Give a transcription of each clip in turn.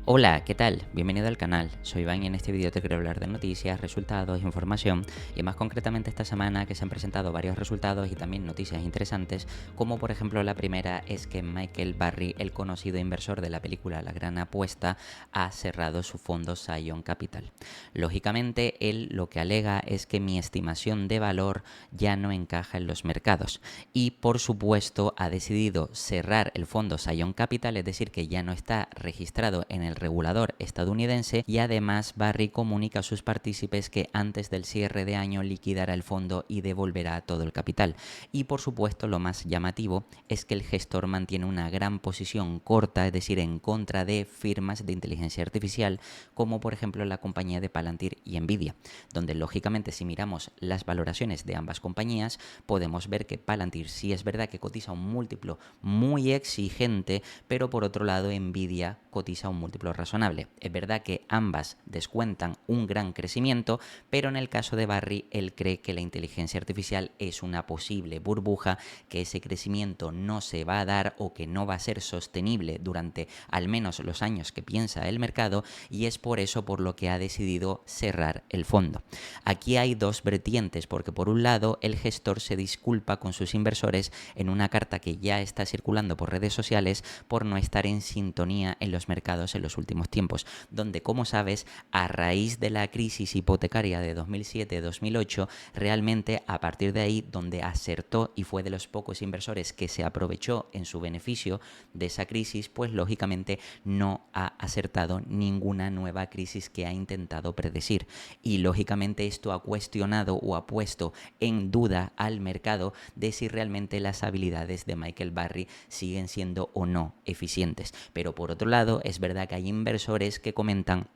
Hola, ¿qué tal? Bienvenido al canal. Soy Iván y en este vídeo te quiero hablar de noticias, resultados, información y más concretamente esta semana que se han presentado varios resultados y también noticias interesantes, como por ejemplo la primera es que Michael Burry, el conocido inversor de la película La Gran Apuesta, ha cerrado su fondo Zion Capital. Lógicamente, él lo que alega es que mi estimación de valor ya no encaja en los mercados y por supuesto ha decidido cerrar el fondo Zion Capital, es decir, que ya no está registrado en el regulador estadounidense y además Burry comunica a sus partícipes que antes del cierre de año liquidará el fondo y devolverá todo el capital. Y por supuesto lo más llamativo es que el gestor mantiene una gran posición corta, es decir, en contra de firmas de inteligencia artificial como por ejemplo la compañía de Palantir y Nvidia, donde lógicamente si miramos las valoraciones de ambas compañías podemos ver que Palantir sí es verdad que cotiza un múltiplo muy exigente, pero por otro lado Nvidia cotiza un múltiplo razonable. Es verdad que ambas descuentan un gran crecimiento, pero en el caso de Burry, él cree que la inteligencia artificial es una posible burbuja, que ese crecimiento no se va a dar o que no va a ser sostenible durante al menos los años que piensa el mercado, y es por eso por lo que ha decidido cerrar el fondo. Aquí hay dos vertientes, porque por un lado el gestor se disculpa con sus inversores en una carta que ya está circulando por redes sociales por no estar en sintonía en los mercados en los últimos tiempos, donde como sabes a raíz de la crisis hipotecaria de 2007-2008 realmente a partir de ahí donde acertó y fue de los pocos inversores que se aprovechó en su beneficio de esa crisis, pues lógicamente no ha acertado ninguna nueva crisis que ha intentado predecir y lógicamente esto ha cuestionado o ha puesto en duda al mercado de si realmente las habilidades de Michael Burry siguen siendo o no eficientes. Pero por otro lado, es verdad que hay inversores que comentan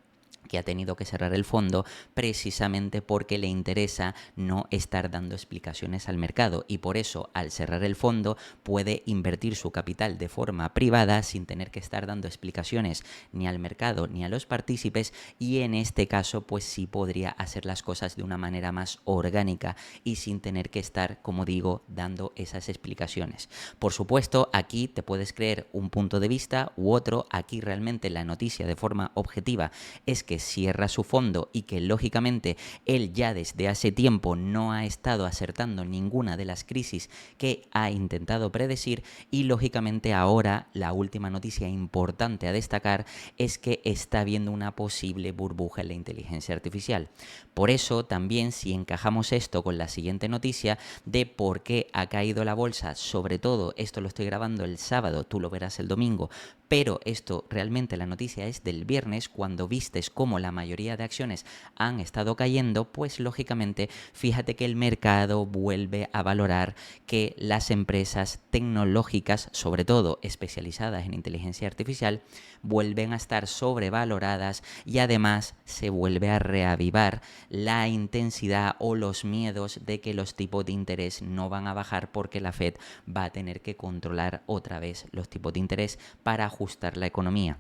que ha tenido que cerrar el fondo precisamente porque le interesa no estar dando explicaciones al mercado y por eso al cerrar el fondo puede invertir su capital de forma privada sin tener que estar dando explicaciones ni al mercado ni a los partícipes y en este caso pues sí podría hacer las cosas de una manera más orgánica y sin tener que estar, como digo, dando esas explicaciones. Por supuesto, aquí te puedes creer un punto de vista u otro, aquí realmente la noticia de forma objetiva es que cierra su fondo y que lógicamente él ya desde hace tiempo no ha estado acertando ninguna de las crisis que ha intentado predecir y lógicamente ahora la última noticia importante a destacar es que está viendo una posible burbuja en la inteligencia artificial. Por eso también si encajamos esto con la siguiente noticia de por qué ha caído la bolsa, sobre todo esto lo estoy grabando el sábado, tú lo verás el domingo, pero esto realmente la noticia es del viernes cuando vistes cómo la mayoría de acciones han estado cayendo, pues lógicamente fíjate que el mercado vuelve a valorar que las empresas tecnológicas, sobre todo especializadas en inteligencia artificial, vuelven a estar sobrevaloradas y además se vuelve a reavivar la intensidad o los miedos de que los tipos de interés no van a bajar porque la Fed va a tener que controlar otra vez los tipos de interés para ajustar la economía.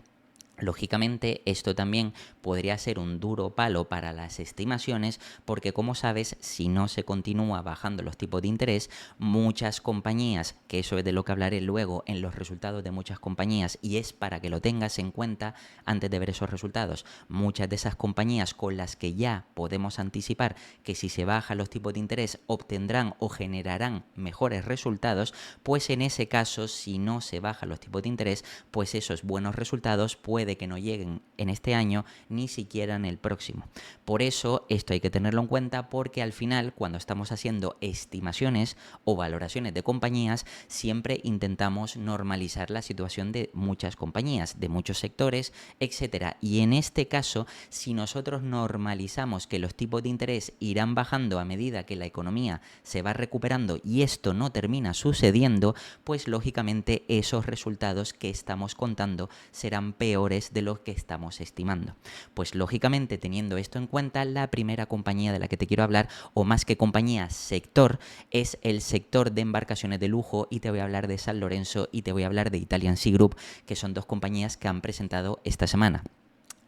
Lógicamente, esto también podría ser un duro palo para las estimaciones porque, como sabes, si no se continúa bajando los tipos de interés, muchas compañías, que eso es de lo que hablaré luego en los resultados de muchas compañías y es para que lo tengas en cuenta antes de ver esos resultados, muchas de esas compañías con las que ya podemos anticipar que si se bajan los tipos de interés obtendrán o generarán mejores resultados, pues en ese caso, si no se bajan los tipos de interés, pues esos buenos resultados pueden que no lleguen en este año ni siquiera en el próximo. Por eso esto hay que tenerlo en cuenta porque al final cuando estamos haciendo estimaciones o valoraciones de compañías siempre intentamos normalizar la situación de muchas compañías, de muchos sectores, etcétera. Y en este caso, si nosotros normalizamos que los tipos de interés irán bajando a medida que la economía se va recuperando y esto no termina sucediendo, pues lógicamente esos resultados que estamos contando serán peores de los que estamos estimando. Pues lógicamente teniendo esto en cuenta, la primera compañía de la que te quiero hablar, o más que compañía, sector, es el sector de embarcaciones de lujo y te voy a hablar de San Lorenzo y te voy a hablar de Italian Sea Group, que son dos compañías que han presentado esta semana.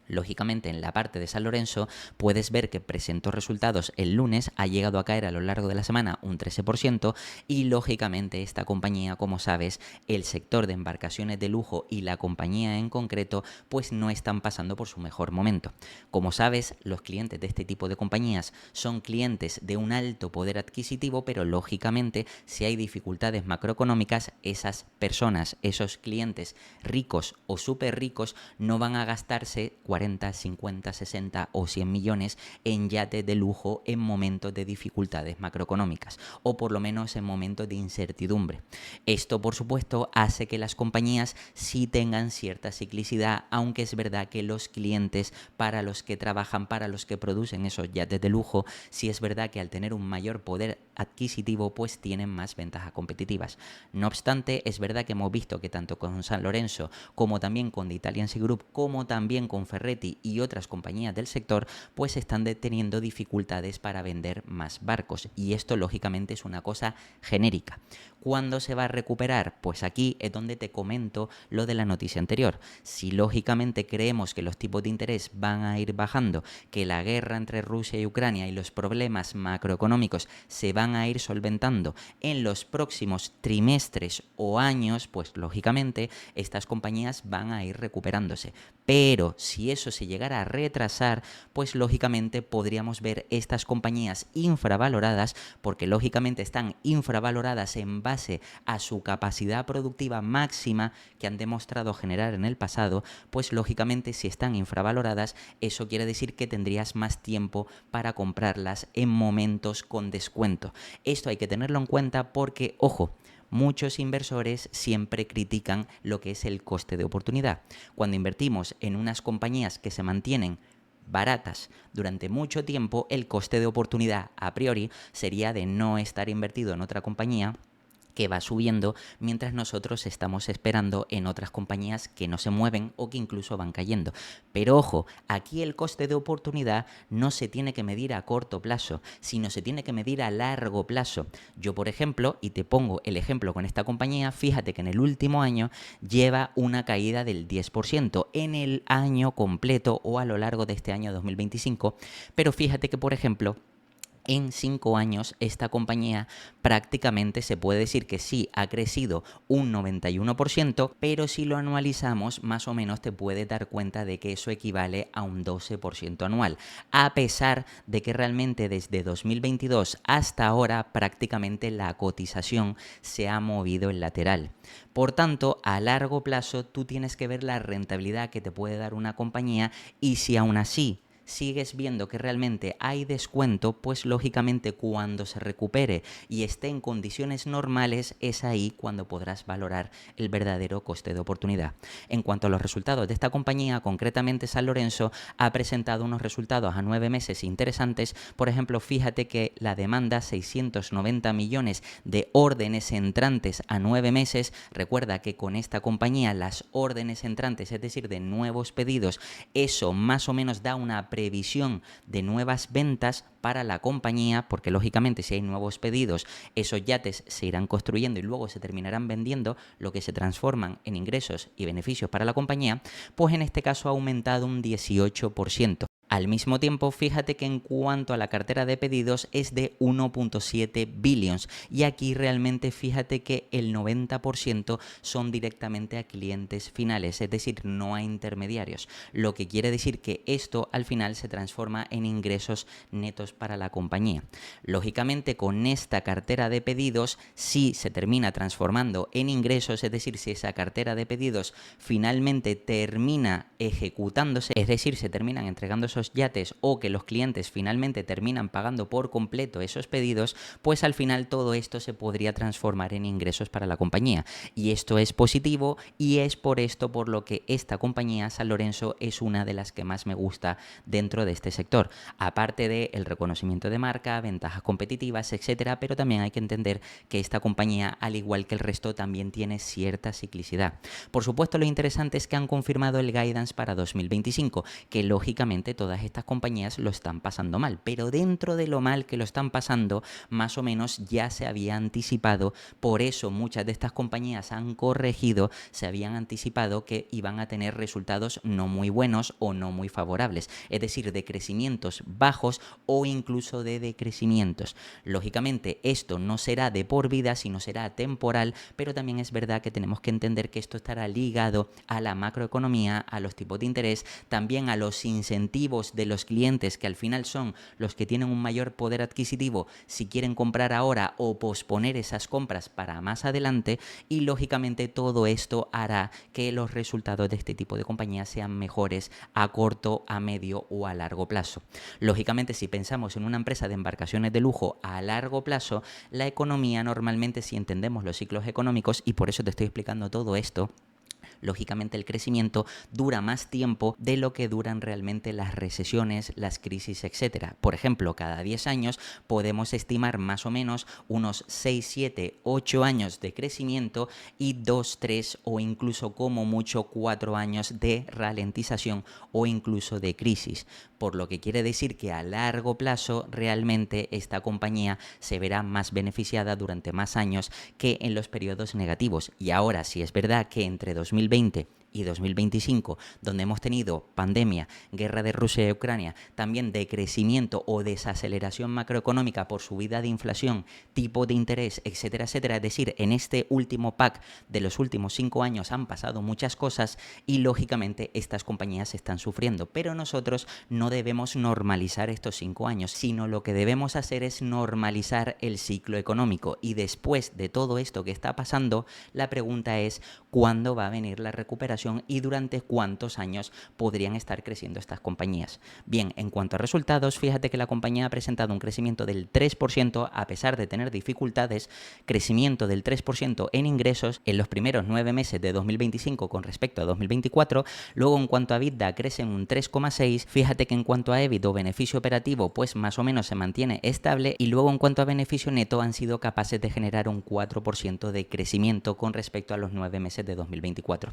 Lógicamente, en la parte de San Lorenzo puedes ver que presentó resultados el lunes, ha llegado a caer a lo largo de la semana un 13% y lógicamente esta compañía, como sabes, el sector de embarcaciones de lujo y la compañía en concreto, pues no están pasando por su mejor momento. Como sabes, los clientes de este tipo de compañías son clientes de un alto poder adquisitivo, pero lógicamente si hay dificultades macroeconómicas, esas personas, esos clientes ricos o súper ricos no van a gastarse 40, 50, 60 o 100 millones en yates de lujo en momentos de dificultades macroeconómicas o por lo menos en momentos de incertidumbre. Esto, por supuesto, hace que las compañías sí tengan cierta ciclicidad, aunque es verdad que los clientes para los que trabajan, para los que producen esos yates de lujo, sí es verdad que al tener un mayor poder adquisitivo, pues tienen más ventajas competitivas. No obstante, es verdad que hemos visto que tanto con San Lorenzo como también con The Italian Sea Group, como también con Ferretti y otras compañías del sector, pues están teniendo dificultades para vender más barcos. Y esto lógicamente es una cosa genérica. ¿Cuándo se va a recuperar? Pues aquí es donde te comento lo de la noticia anterior. Si lógicamente creemos que los tipos de interés van a ir bajando, que la guerra entre Rusia y Ucrania y los problemas macroeconómicos se van a ir solventando en los próximos trimestres o años, pues lógicamente estas compañías van a ir recuperándose. Pero si eso se llegara a retrasar, pues lógicamente podríamos ver estas compañías infravaloradas, porque lógicamente están infravaloradas en base a su capacidad productiva máxima que han demostrado generar en el pasado, pues lógicamente si están infravaloradas, eso quiere decir que tendrías más tiempo para comprarlas en momentos con descuento. Esto hay que tenerlo en cuenta porque, ojo, muchos inversores siempre critican lo que es el coste de oportunidad. Cuando invertimos en unas compañías que se mantienen baratas durante mucho tiempo, el coste de oportunidad a priori sería de no estar invertido en otra compañía que va subiendo mientras nosotros estamos esperando en otras compañías que no se mueven o que incluso van cayendo. Pero ojo, aquí el coste de oportunidad no se tiene que medir a corto plazo, sino se tiene que medir a largo plazo. Yo, por ejemplo, y te pongo el ejemplo con esta compañía, fíjate que en el último año lleva una caída del 10% en el año completo o a lo largo de este año 2025, pero fíjate que, por ejemplo, en 5 años esta compañía prácticamente se puede decir que sí ha crecido un 91%, pero si lo anualizamos más o menos te puedes dar cuenta de que eso equivale a un 12% anual, a pesar de que realmente desde 2022 hasta ahora prácticamente la cotización se ha movido en lateral. Por tanto, a largo plazo tú tienes que ver la rentabilidad que te puede dar una compañía y si aún así sigues viendo que realmente hay descuento, pues lógicamente cuando se recupere y esté en condiciones normales, es ahí cuando podrás valorar el verdadero coste de oportunidad. En cuanto a los resultados de esta compañía, concretamente San Lorenzo ha presentado unos resultados a 9 meses interesantes. Por ejemplo, fíjate que la demanda, 690 millones de órdenes entrantes a 9 meses. Recuerda que con esta compañía las órdenes entrantes, es decir, de nuevos pedidos, eso más o menos da una previsión de nuevas ventas para la compañía, porque lógicamente si hay nuevos pedidos, esos yates se irán construyendo y luego se terminarán vendiendo, lo que se transforman en ingresos y beneficios para la compañía, pues en este caso ha aumentado un 18%. Al mismo tiempo, fíjate que en cuanto a la cartera de pedidos es de 1.7 billions y aquí realmente fíjate que el 90% son directamente a clientes finales, es decir, no a intermediarios, lo que quiere decir que esto al final se transforma en ingresos netos para la compañía. Lógicamente, con esta cartera de pedidos sí se termina transformando en ingresos, es decir, si esa cartera de pedidos finalmente termina ejecutándose, es decir, se terminan entregando esos yates o que los clientes finalmente terminan pagando por completo esos pedidos, pues al final todo esto se podría transformar en ingresos para la compañía. Y esto es positivo y es por esto por lo que esta compañía, San Lorenzo, es una de las que más me gusta dentro de este sector. Aparte del reconocimiento de marca, ventajas competitivas, etcétera, pero también hay que entender que esta compañía, al igual que el resto, también tiene cierta ciclicidad. Por supuesto, lo interesante es que han confirmado el guidance para 2025, que lógicamente todavía todas estas compañías lo están pasando mal, pero dentro de lo mal que lo están pasando, más o menos ya se había anticipado, por eso muchas de estas compañías han corregido, se habían anticipado que iban a tener resultados no muy buenos o no muy favorables, es decir, de crecimientos bajos o incluso de decrecimientos. Lógicamente, esto no será de por vida, sino será temporal, pero también es verdad que tenemos que entender que esto estará ligado a la macroeconomía, a los tipos de interés, también a los incentivos de los clientes, que al final son los que tienen un mayor poder adquisitivo si quieren comprar ahora o posponer esas compras para más adelante, y lógicamente todo esto hará que los resultados de este tipo de compañías sean mejores a corto, a medio o a largo plazo. Lógicamente, si pensamos en una empresa de embarcaciones de lujo a largo plazo, la economía normalmente, si entendemos los ciclos económicos, y por eso te estoy explicando todo esto, lógicamente el crecimiento dura más tiempo de lo que duran realmente las recesiones, las crisis, etcétera. Por ejemplo, cada 10 años podemos estimar más o menos unos 6, 7, 8 años de crecimiento y 2, 3 o incluso como mucho 4 años de ralentización o incluso de crisis. Por lo que quiere decir que a largo plazo realmente esta compañía se verá más beneficiada durante más años que en los periodos negativos. Y ahora, si es verdad que entre 2020 y 2025, donde hemos tenido pandemia, guerra de Rusia y Ucrania, también decrecimiento o desaceleración macroeconómica por subida de inflación, tipo de interés, etcétera, etcétera. Es decir, en este último pack de los últimos 5 años han pasado muchas cosas y lógicamente estas compañías están sufriendo. Pero nosotros no debemos normalizar estos 5 años, sino lo que debemos hacer es normalizar el ciclo económico. Y después de todo esto que está pasando, la pregunta es ¿cuándo va a venir la recuperación y durante cuántos años podrían estar creciendo estas compañías? Bien, en cuanto a resultados, fíjate que la compañía ha presentado un crecimiento del 3% a pesar de tener dificultades, crecimiento del 3% en ingresos en los primeros 9 meses de 2025 con respecto a 2024. Luego, en cuanto a EBITDA, crecen un 3,6%. Fíjate que en cuanto a EBIT o beneficio operativo, pues más o menos se mantiene estable, y luego en cuanto a beneficio neto han sido capaces de generar un 4% de crecimiento con respecto a los 9 meses de 2024.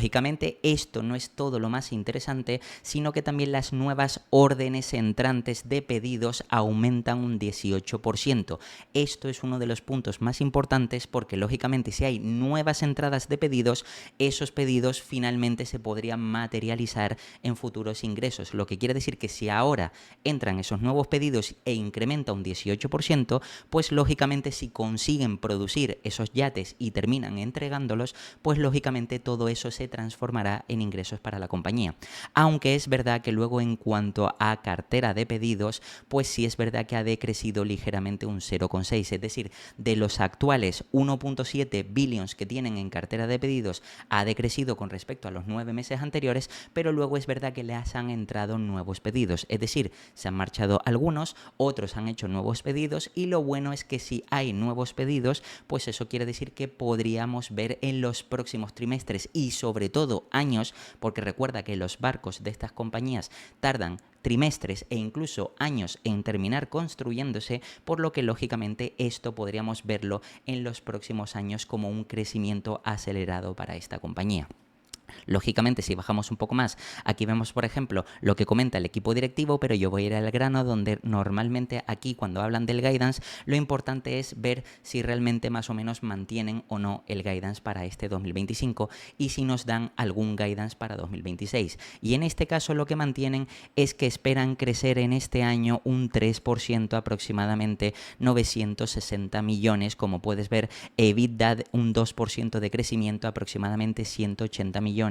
Lógicamente, esto no es todo lo más interesante, sino que también las nuevas órdenes entrantes de pedidos aumentan un 18%. Esto es uno de los puntos más importantes porque, lógicamente, si hay nuevas entradas de pedidos, esos pedidos finalmente se podrían materializar en futuros ingresos. Lo que quiere decir que si ahora entran esos nuevos pedidos e incrementa un 18%, pues lógicamente si consiguen producir esos yates y terminan entregándolos, pues lógicamente todo eso se transformará en ingresos para la compañía. Aunque es verdad que luego en cuanto a cartera de pedidos, pues sí es verdad que ha decrecido ligeramente un 0,6, es decir, de los actuales 1,7 billions que tienen en cartera de pedidos, ha decrecido con respecto a los 9 meses anteriores, pero luego es verdad que les han entrado nuevos pedidos, es decir, se han marchado algunos, otros han hecho nuevos pedidos, y lo bueno es que si hay nuevos pedidos, pues eso quiere decir que podríamos ver en los próximos trimestres y sobre todo años, porque recuerda que los barcos de estas compañías tardan trimestres e incluso años en terminar construyéndose, por lo que lógicamente esto podríamos verlo en los próximos años como un crecimiento acelerado para esta compañía. Lógicamente, si bajamos un poco más, aquí vemos, por ejemplo, lo que comenta el equipo directivo, pero yo voy a ir al grano, donde normalmente aquí cuando hablan del guidance, lo importante es ver si realmente más o menos mantienen o no el guidance para este 2025 y si nos dan algún guidance para 2026. Y en este caso lo que mantienen es que esperan crecer en este año un 3%, aproximadamente 960 millones, como puedes ver, EBITDA un 2% de crecimiento, aproximadamente 180 millones.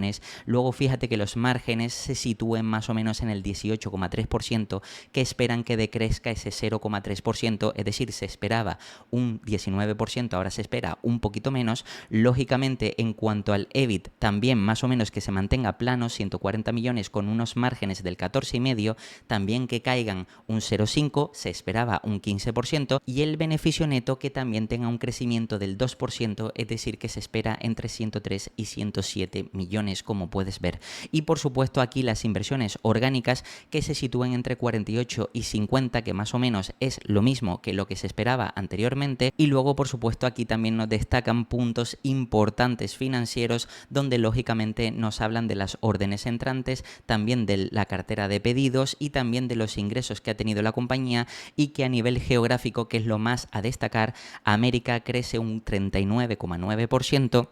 Luego fíjate que los márgenes se sitúen más o menos en el 18,3%, que esperan que decrezca ese 0,3%, es decir, se esperaba un 19%, ahora se espera un poquito menos. Lógicamente, en cuanto al EBIT, también más o menos que se mantenga plano, 140 millones con unos márgenes del 14,5%, también que caigan un 0,5%, se esperaba un 15%, y el beneficio neto que también tenga un crecimiento del 2%, es decir, que se espera entre 103 y 107 millones. millones, como puedes ver. Y por supuesto aquí las inversiones orgánicas que se sitúan entre 48 y 50, que más o menos es lo mismo que lo que se esperaba anteriormente. Y luego por supuesto aquí también nos destacan puntos importantes financieros donde lógicamente nos hablan de las órdenes entrantes, también de la cartera de pedidos y también de los ingresos que ha tenido la compañía, y que a nivel geográfico, que es lo más a destacar, América crece un 39,9%.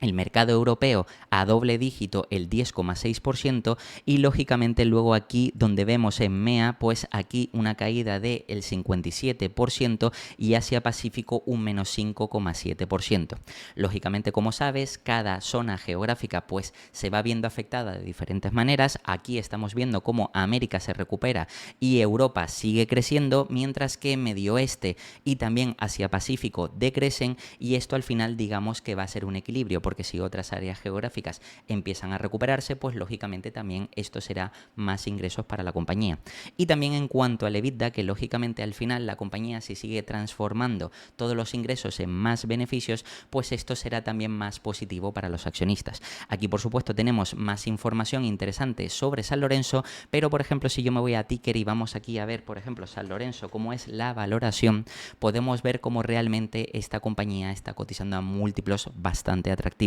El mercado europeo a doble dígito el 10,6%, y lógicamente luego aquí donde vemos en MEA, pues aquí una caída del 57% y Asia Pacífico un menos 5,7%. Lógicamente, como sabes, cada zona geográfica pues se va viendo afectada de diferentes maneras. Aquí estamos viendo cómo América se recupera y Europa sigue creciendo, mientras que Medio Oeste y también Asia Pacífico decrecen, y esto al final digamos que va a ser un equilibrio, porque si otras áreas geográficas empiezan a recuperarse, pues lógicamente también esto será más ingresos para la compañía. Y también en cuanto al EBITDA, que lógicamente al final la compañía, si sigue transformando todos los ingresos en más beneficios, pues esto será también más positivo para los accionistas. Aquí por supuesto tenemos más información interesante sobre San Lorenzo, pero por ejemplo si yo me voy a Ticker y vamos aquí a ver por ejemplo San Lorenzo, cómo es la valoración, podemos ver cómo realmente esta compañía está cotizando a múltiplos bastante atractivos.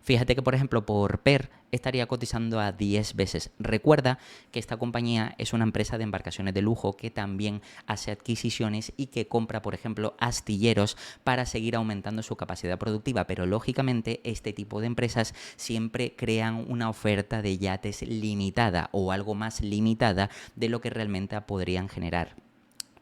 Fíjate que por ejemplo por PER estaría cotizando a 10 veces. Recuerda que esta compañía es una empresa de embarcaciones de lujo que también hace adquisiciones y que compra por ejemplo astilleros para seguir aumentando su capacidad productiva, pero lógicamente este tipo de empresas siempre crean una oferta de yates limitada o algo más limitada de lo que realmente podrían generar.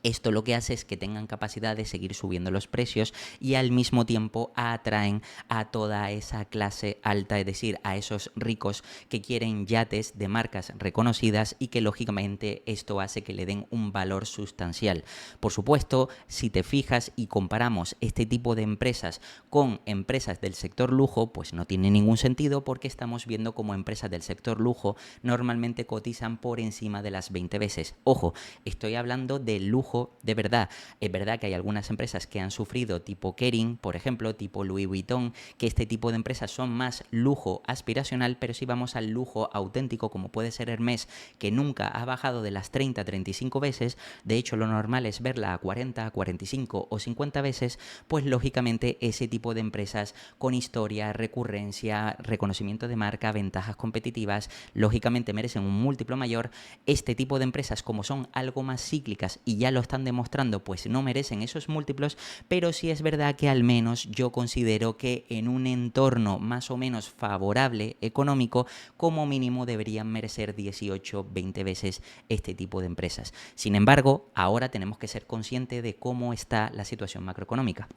Esto lo que hace es que tengan capacidad de seguir subiendo los precios y al mismo tiempo atraen a toda esa clase alta, es decir, a esos ricos que quieren yates de marcas reconocidas, y que lógicamente esto hace que le den un valor sustancial. Por supuesto, si te fijas y comparamos este tipo de empresas con empresas del sector lujo, pues no tiene ningún sentido, porque estamos viendo como empresas del sector lujo normalmente cotizan por encima de las 20 veces. Ojo, estoy hablando de lujo de verdad. Es verdad que hay algunas empresas que han sufrido, tipo Kering, por ejemplo, tipo Louis Vuitton, que este tipo de empresas son más lujo aspiracional, pero si vamos al lujo auténtico, como puede ser Hermès, que nunca ha bajado de las 30 a 35 veces, de hecho lo normal es verla a 40, 45 o 50 veces, pues lógicamente ese tipo de empresas con historia, recurrencia, reconocimiento de marca, ventajas competitivas, lógicamente merecen un múltiplo mayor. Este tipo de empresas, como son algo más cíclicas y ya lo están demostrando, pues no merecen esos múltiplos, pero sí es verdad que al menos yo considero que en un entorno más o menos favorable económico, como mínimo deberían merecer 18, 20 veces este tipo de empresas. Sin embargo, ahora tenemos que ser conscientes de cómo está la situación macroeconómica.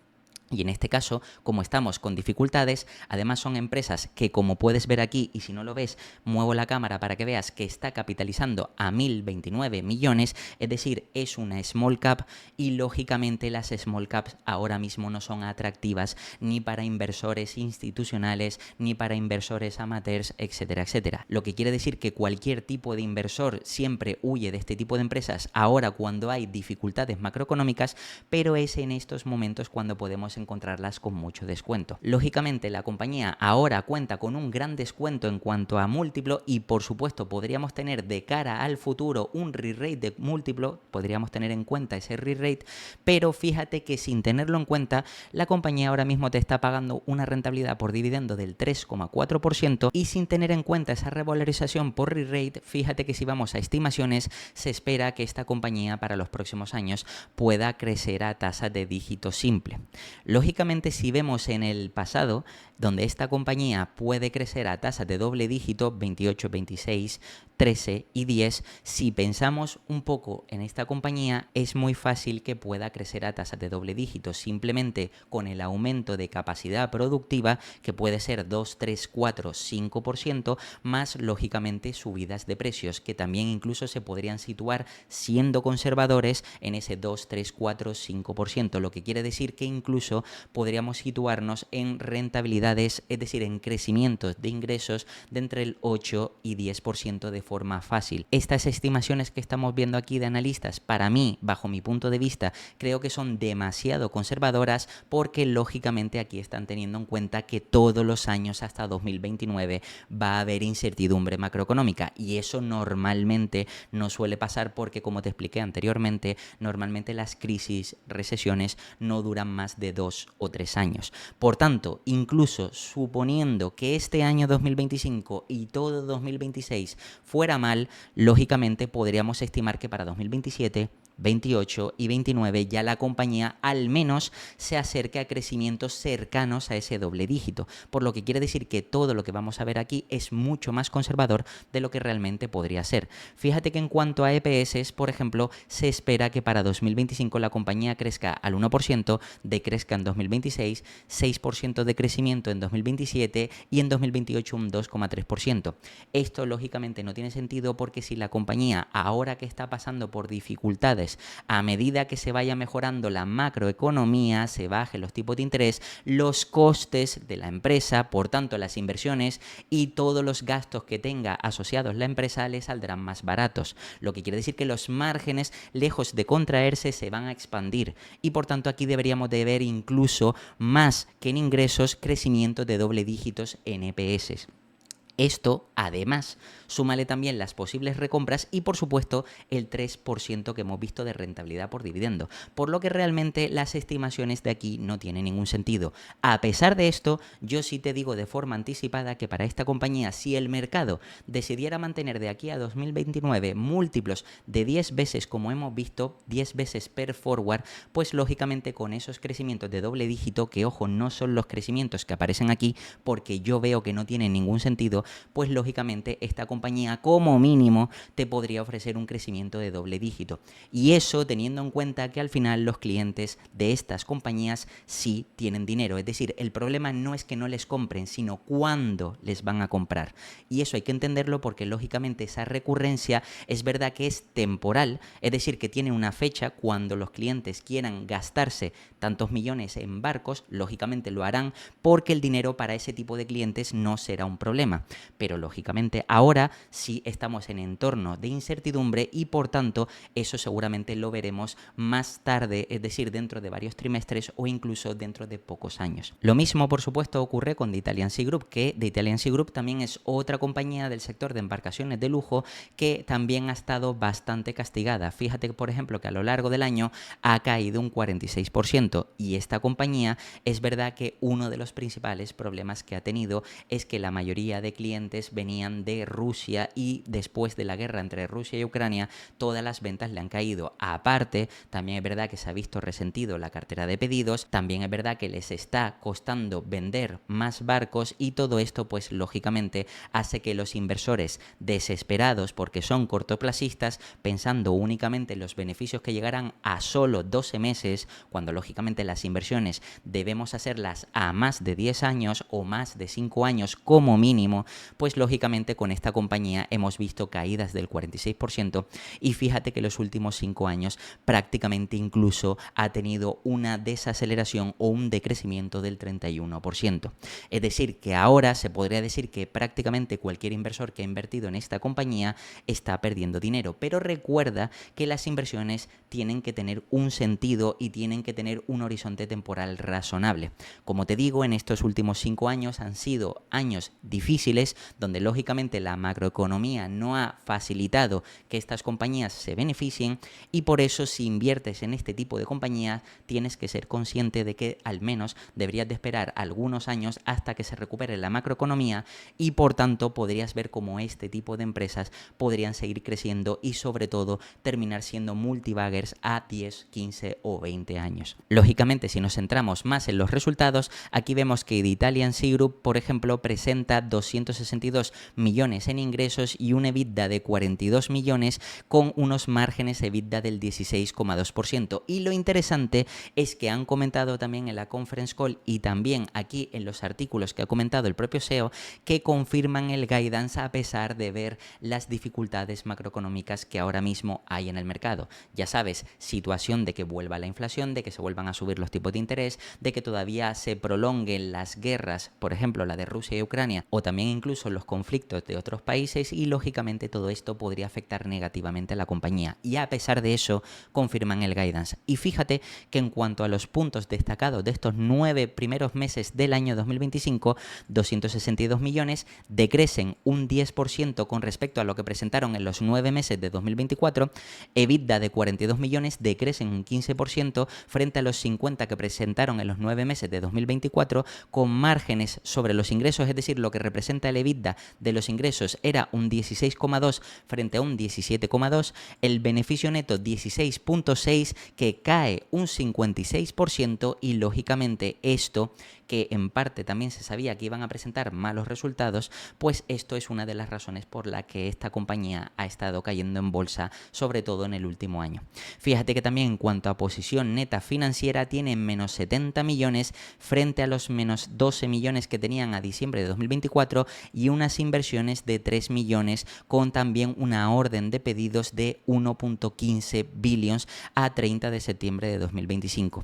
Y en este caso, como estamos con dificultades, además son empresas que, como puedes ver aquí, y si no lo ves, muevo la cámara para que veas que está capitalizando a 1.029 millones, es decir, es una small cap, y lógicamente las small caps ahora mismo no son atractivas ni para inversores institucionales, ni para inversores amateurs, etcétera, etcétera. Lo que quiere decir que cualquier tipo de inversor siempre huye de este tipo de empresas ahora cuando hay dificultades macroeconómicas, pero es en estos momentos cuando podemos encontrarlas con mucho descuento. Lógicamente la compañía ahora cuenta con un gran descuento en cuanto a múltiplo, y por supuesto podríamos tener de cara al futuro un re-rate de múltiplo, podríamos tener en cuenta ese re-rate, pero fíjate que sin tenerlo en cuenta la compañía ahora mismo te está pagando una rentabilidad por dividendo del 3,4%, y sin tener en cuenta esa revalorización por re-rate, fíjate que si vamos a estimaciones se espera que esta compañía para los próximos años pueda crecer a tasa de dígito simple. Lógicamente, si vemos en el pasado, donde esta compañía puede crecer a tasas de doble dígito, 28, 26, 13 y 10, si pensamos un poco en esta compañía, es muy fácil que pueda crecer a tasas de doble dígito, simplemente con el aumento de capacidad productiva, que puede ser 2, 3, 4, 5%, más lógicamente subidas de precios, que también incluso se podrían situar, siendo conservadores, en ese 2, 3, 4, 5%, lo que quiere decir que incluso podríamos situarnos en rentabilidades rentabilidades, es decir, en crecimientos de ingresos de entre el 8 y 10% de forma fácil. Estas estimaciones que estamos viendo aquí de analistas, para mí, bajo mi punto de vista, creo que son demasiado conservadoras porque lógicamente aquí están teniendo en cuenta que todos los años hasta 2029 va a haber incertidumbre macroeconómica y eso normalmente no suele pasar porque, como te expliqué anteriormente, normalmente las crisis, recesiones no duran más de 2 o 3 años. Por tanto, incluso suponiendo que este año 2025 y todo 2026 fuera mal, lógicamente podríamos estimar que para 2027, 28 y 29 ya la compañía al menos se acerca a crecimientos cercanos a ese doble dígito, por lo que quiere decir que todo lo que vamos a ver aquí es mucho más conservador de lo que realmente podría ser. Fíjate que en cuanto a EPS, por ejemplo, se espera que para 2025 la compañía crezca al 1%, decrezca en 2026, 6% de crecimiento en 2027 y en 2028 un 2,3%. Esto lógicamente no tiene sentido porque si la compañía, ahora que está pasando por dificultades, a medida que se vaya mejorando la macroeconomía, se bajen los tipos de interés, los costes de la empresa, por tanto las inversiones y todos los gastos que tenga asociados la empresa le saldrán más baratos, lo que quiere decir que los márgenes, lejos de contraerse, se van a expandir y por tanto aquí deberíamos de ver incluso más que en ingresos, crecimiento de doble dígitos en EPS. Esto, además, súmale también las posibles recompras y, por supuesto, el 3% que hemos visto de rentabilidad por dividendo, por lo que realmente las estimaciones de aquí no tienen ningún sentido. A pesar de esto, yo sí te digo de forma anticipada que para esta compañía, si el mercado decidiera mantener de aquí a 2029 múltiplos de 10 veces, como hemos visto, 10 veces per forward, pues lógicamente con esos crecimientos de doble dígito, que ojo, no son los crecimientos que aparecen aquí, porque yo veo que no tienen ningún sentido, pues lógicamente esta compañía como mínimo te podría ofrecer un crecimiento de doble dígito. Y eso teniendo en cuenta que al final los clientes de estas compañías sí tienen dinero. Es decir, el problema no es que no les compren, sino cuándo les van a comprar. Y eso hay que entenderlo porque lógicamente esa recurrencia es verdad que es temporal, es decir, que tiene una fecha cuando los clientes quieran gastarse tantos millones en barcos, lógicamente lo harán porque el dinero para ese tipo de clientes no será un problema. Pero lógicamente ahora sí estamos en entorno de incertidumbre y por tanto eso seguramente lo veremos más tarde, es decir, dentro de varios trimestres o incluso dentro de pocos años. Lo mismo, por supuesto, ocurre con The Italian Sea Group, que The Italian Sea Group también es otra compañía del sector de embarcaciones de lujo que también ha estado bastante castigada. Fíjate, por ejemplo, que a lo largo del año ha caído un 46% y esta compañía es verdad que uno de los principales problemas que ha tenido es que la mayoría de clientes venían de Rusia y después de la guerra entre Rusia y Ucrania todas las ventas le han caído. Aparte, también es verdad que se ha visto resentido la cartera de pedidos, también es verdad que les está costando vender más barcos y todo esto pues lógicamente hace que los inversores desesperados porque son cortoplacistas, pensando únicamente en los beneficios que llegarán a solo 12 meses, cuando lógicamente las inversiones debemos hacerlas a más de 10 años o más de 5 años como mínimo, pues lógicamente con esta compañía hemos visto caídas del 46% y fíjate que los últimos 5 años prácticamente incluso ha tenido una desaceleración o un decrecimiento del 31%. Es decir, que ahora se podría decir que prácticamente cualquier inversor que ha invertido en esta compañía está perdiendo dinero, pero recuerda que las inversiones tienen que tener un sentido y tienen que tener un horizonte temporal razonable. Como te digo, en estos últimos 5 años han sido años difíciles donde lógicamente la macroeconomía no ha facilitado que estas compañías se beneficien y por eso si inviertes en este tipo de compañías tienes que ser consciente de que al menos deberías de esperar algunos años hasta que se recupere la macroeconomía y por tanto podrías ver cómo este tipo de empresas podrían seguir creciendo y sobre todo terminar siendo multibaggers a 10, 15 o 20 años. Lógicamente, si nos centramos más en los resultados, aquí vemos que The Italian Sea Group, por ejemplo, presenta 200 262 millones en ingresos y un EBITDA de 42 millones con unos márgenes EBITDA del 16,2%. Y lo interesante es que han comentado también en la conference call y también aquí en los artículos que ha comentado el propio CEO que confirman el guidance a pesar de ver las dificultades macroeconómicas que ahora mismo hay en el mercado. Ya sabes, situación de que vuelva la inflación, de que se vuelvan a subir los tipos de interés, de que todavía se prolonguen las guerras, por ejemplo la de Rusia y Ucrania, o también incluso los conflictos de otros países, y lógicamente todo esto podría afectar negativamente a la compañía. Y a pesar de eso, confirman el guidance. Y fíjate que en cuanto a los puntos destacados de estos 9 primeros meses del año 2025, 262 millones decrecen un 10% con respecto a lo que presentaron en los 9 meses de 2024, EBITDA de 42 millones decrecen un 15% frente a los 50 que presentaron en los 9 meses de 2024, con márgenes sobre los ingresos, es decir, lo que representa el EBITDA de los ingresos era un 16,2 frente a un 17,2, el beneficio neto 16,6 que cae un 56% y lógicamente esto, que en parte también se sabía que iban a presentar malos resultados, pues esto es una de las razones por la que esta compañía ha estado cayendo en bolsa, sobre todo en el último año. Fíjate que también en cuanto a posición neta financiera tiene menos 70 millones frente a los menos 12 millones que tenían a diciembre de 2024 y unas inversiones de 3 millones con también una orden de pedidos de 1.15 billions a 30 de septiembre de 2025.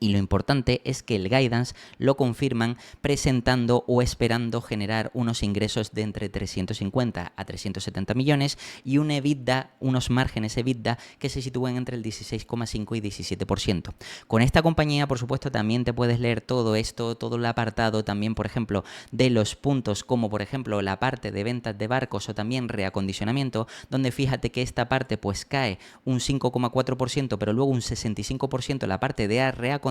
Y lo importante es que el guidance lo confirman presentando o esperando generar unos ingresos de entre 350 a 370 millones y un EBITDA, unos márgenes EBITDA que se sitúan entre el 16,5 y 17%. Con esta compañía, por supuesto, también te puedes leer todo esto, todo el apartado también, por ejemplo, de los puntos como, por ejemplo, la parte de ventas de barcos o también reacondicionamiento, donde fíjate que esta parte pues cae un 5,4%, pero luego un 65% la parte de reacondicionamiento.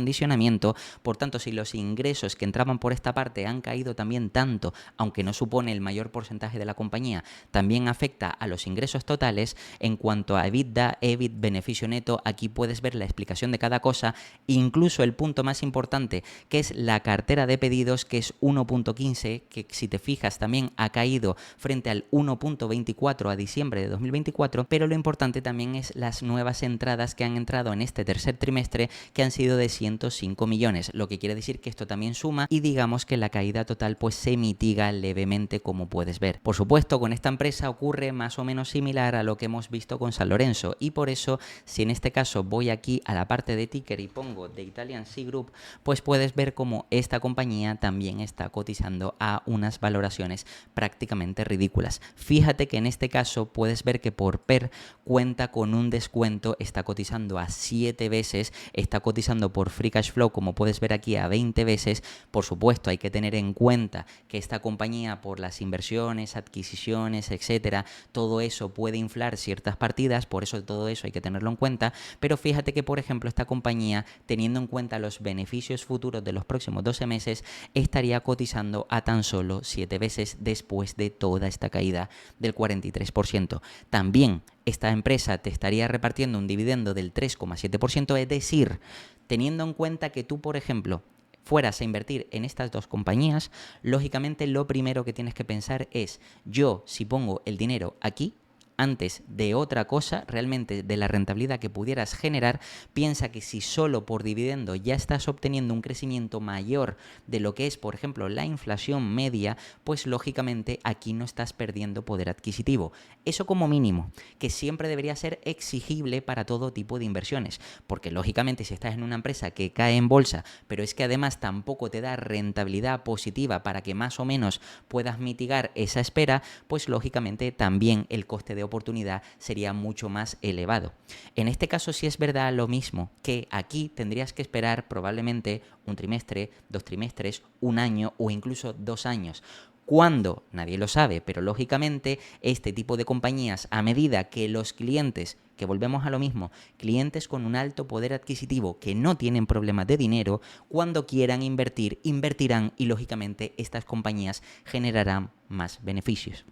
Por tanto, si los ingresos que entraban por esta parte han caído también tanto, aunque no supone el mayor porcentaje de la compañía, también afecta a los ingresos totales. En cuanto a EBITDA, EBIT, beneficio neto, aquí puedes ver la explicación de cada cosa, incluso el punto más importante, que es la cartera de pedidos, que es 1.15, que si te fijas también ha caído frente al 1.24 a diciembre de 2024, pero lo importante también es las nuevas entradas que han entrado en este tercer trimestre, que han sido de 105 millones, lo que quiere decir que esto también suma y digamos que la caída total pues se mitiga levemente, como puedes ver. Por supuesto, con esta empresa ocurre más o menos similar a lo que hemos visto con San Lorenzo, y por eso si en este caso voy aquí a la parte de ticker y pongo The Italian Sea Group, pues puedes ver cómo esta compañía también está cotizando a unas valoraciones prácticamente ridículas. Fíjate que en este caso puedes ver que por PER cuenta con un descuento, está cotizando a 7 veces, está cotizando por free cash flow, como puedes ver aquí, a 20 veces. Por supuesto, hay que tener en cuenta que esta compañía, por las inversiones, adquisiciones, etcétera, todo eso puede inflar ciertas partidas, por eso todo eso hay que tenerlo en cuenta. Pero fíjate que, por ejemplo, esta compañía, teniendo en cuenta los beneficios futuros de los próximos 12 meses, estaría cotizando a tan solo 7 veces después de toda esta caída del 43%. También esta empresa te estaría repartiendo un dividendo del 3,7%, es decir, teniendo en cuenta que tú, por ejemplo, fueras a invertir en estas dos compañías, lógicamente lo primero que tienes que pensar es, yo si pongo el dinero aquí, antes de otra cosa, realmente de la rentabilidad que pudieras generar, piensa que si solo por dividendo ya estás obteniendo un crecimiento mayor de lo que es, por ejemplo, la inflación media, pues lógicamente aquí no estás perdiendo poder adquisitivo. Eso como mínimo, que siempre debería ser exigible para todo tipo de inversiones, porque lógicamente si estás en una empresa que cae en bolsa, pero es que además tampoco te da rentabilidad positiva para que más o menos puedas mitigar esa espera, pues lógicamente también el coste de oportunidad sería mucho más elevado. En este caso sí es verdad lo mismo, que aquí tendrías que esperar probablemente un trimestre, 2 trimestres, un año o incluso 2 años. ¿Cuándo? Nadie lo sabe, pero lógicamente este tipo de compañías, a medida que los clientes, que volvemos a lo mismo, clientes con un alto poder adquisitivo que no tienen problemas de dinero, cuando quieran invertir, invertirán y lógicamente estas compañías generarán más beneficios.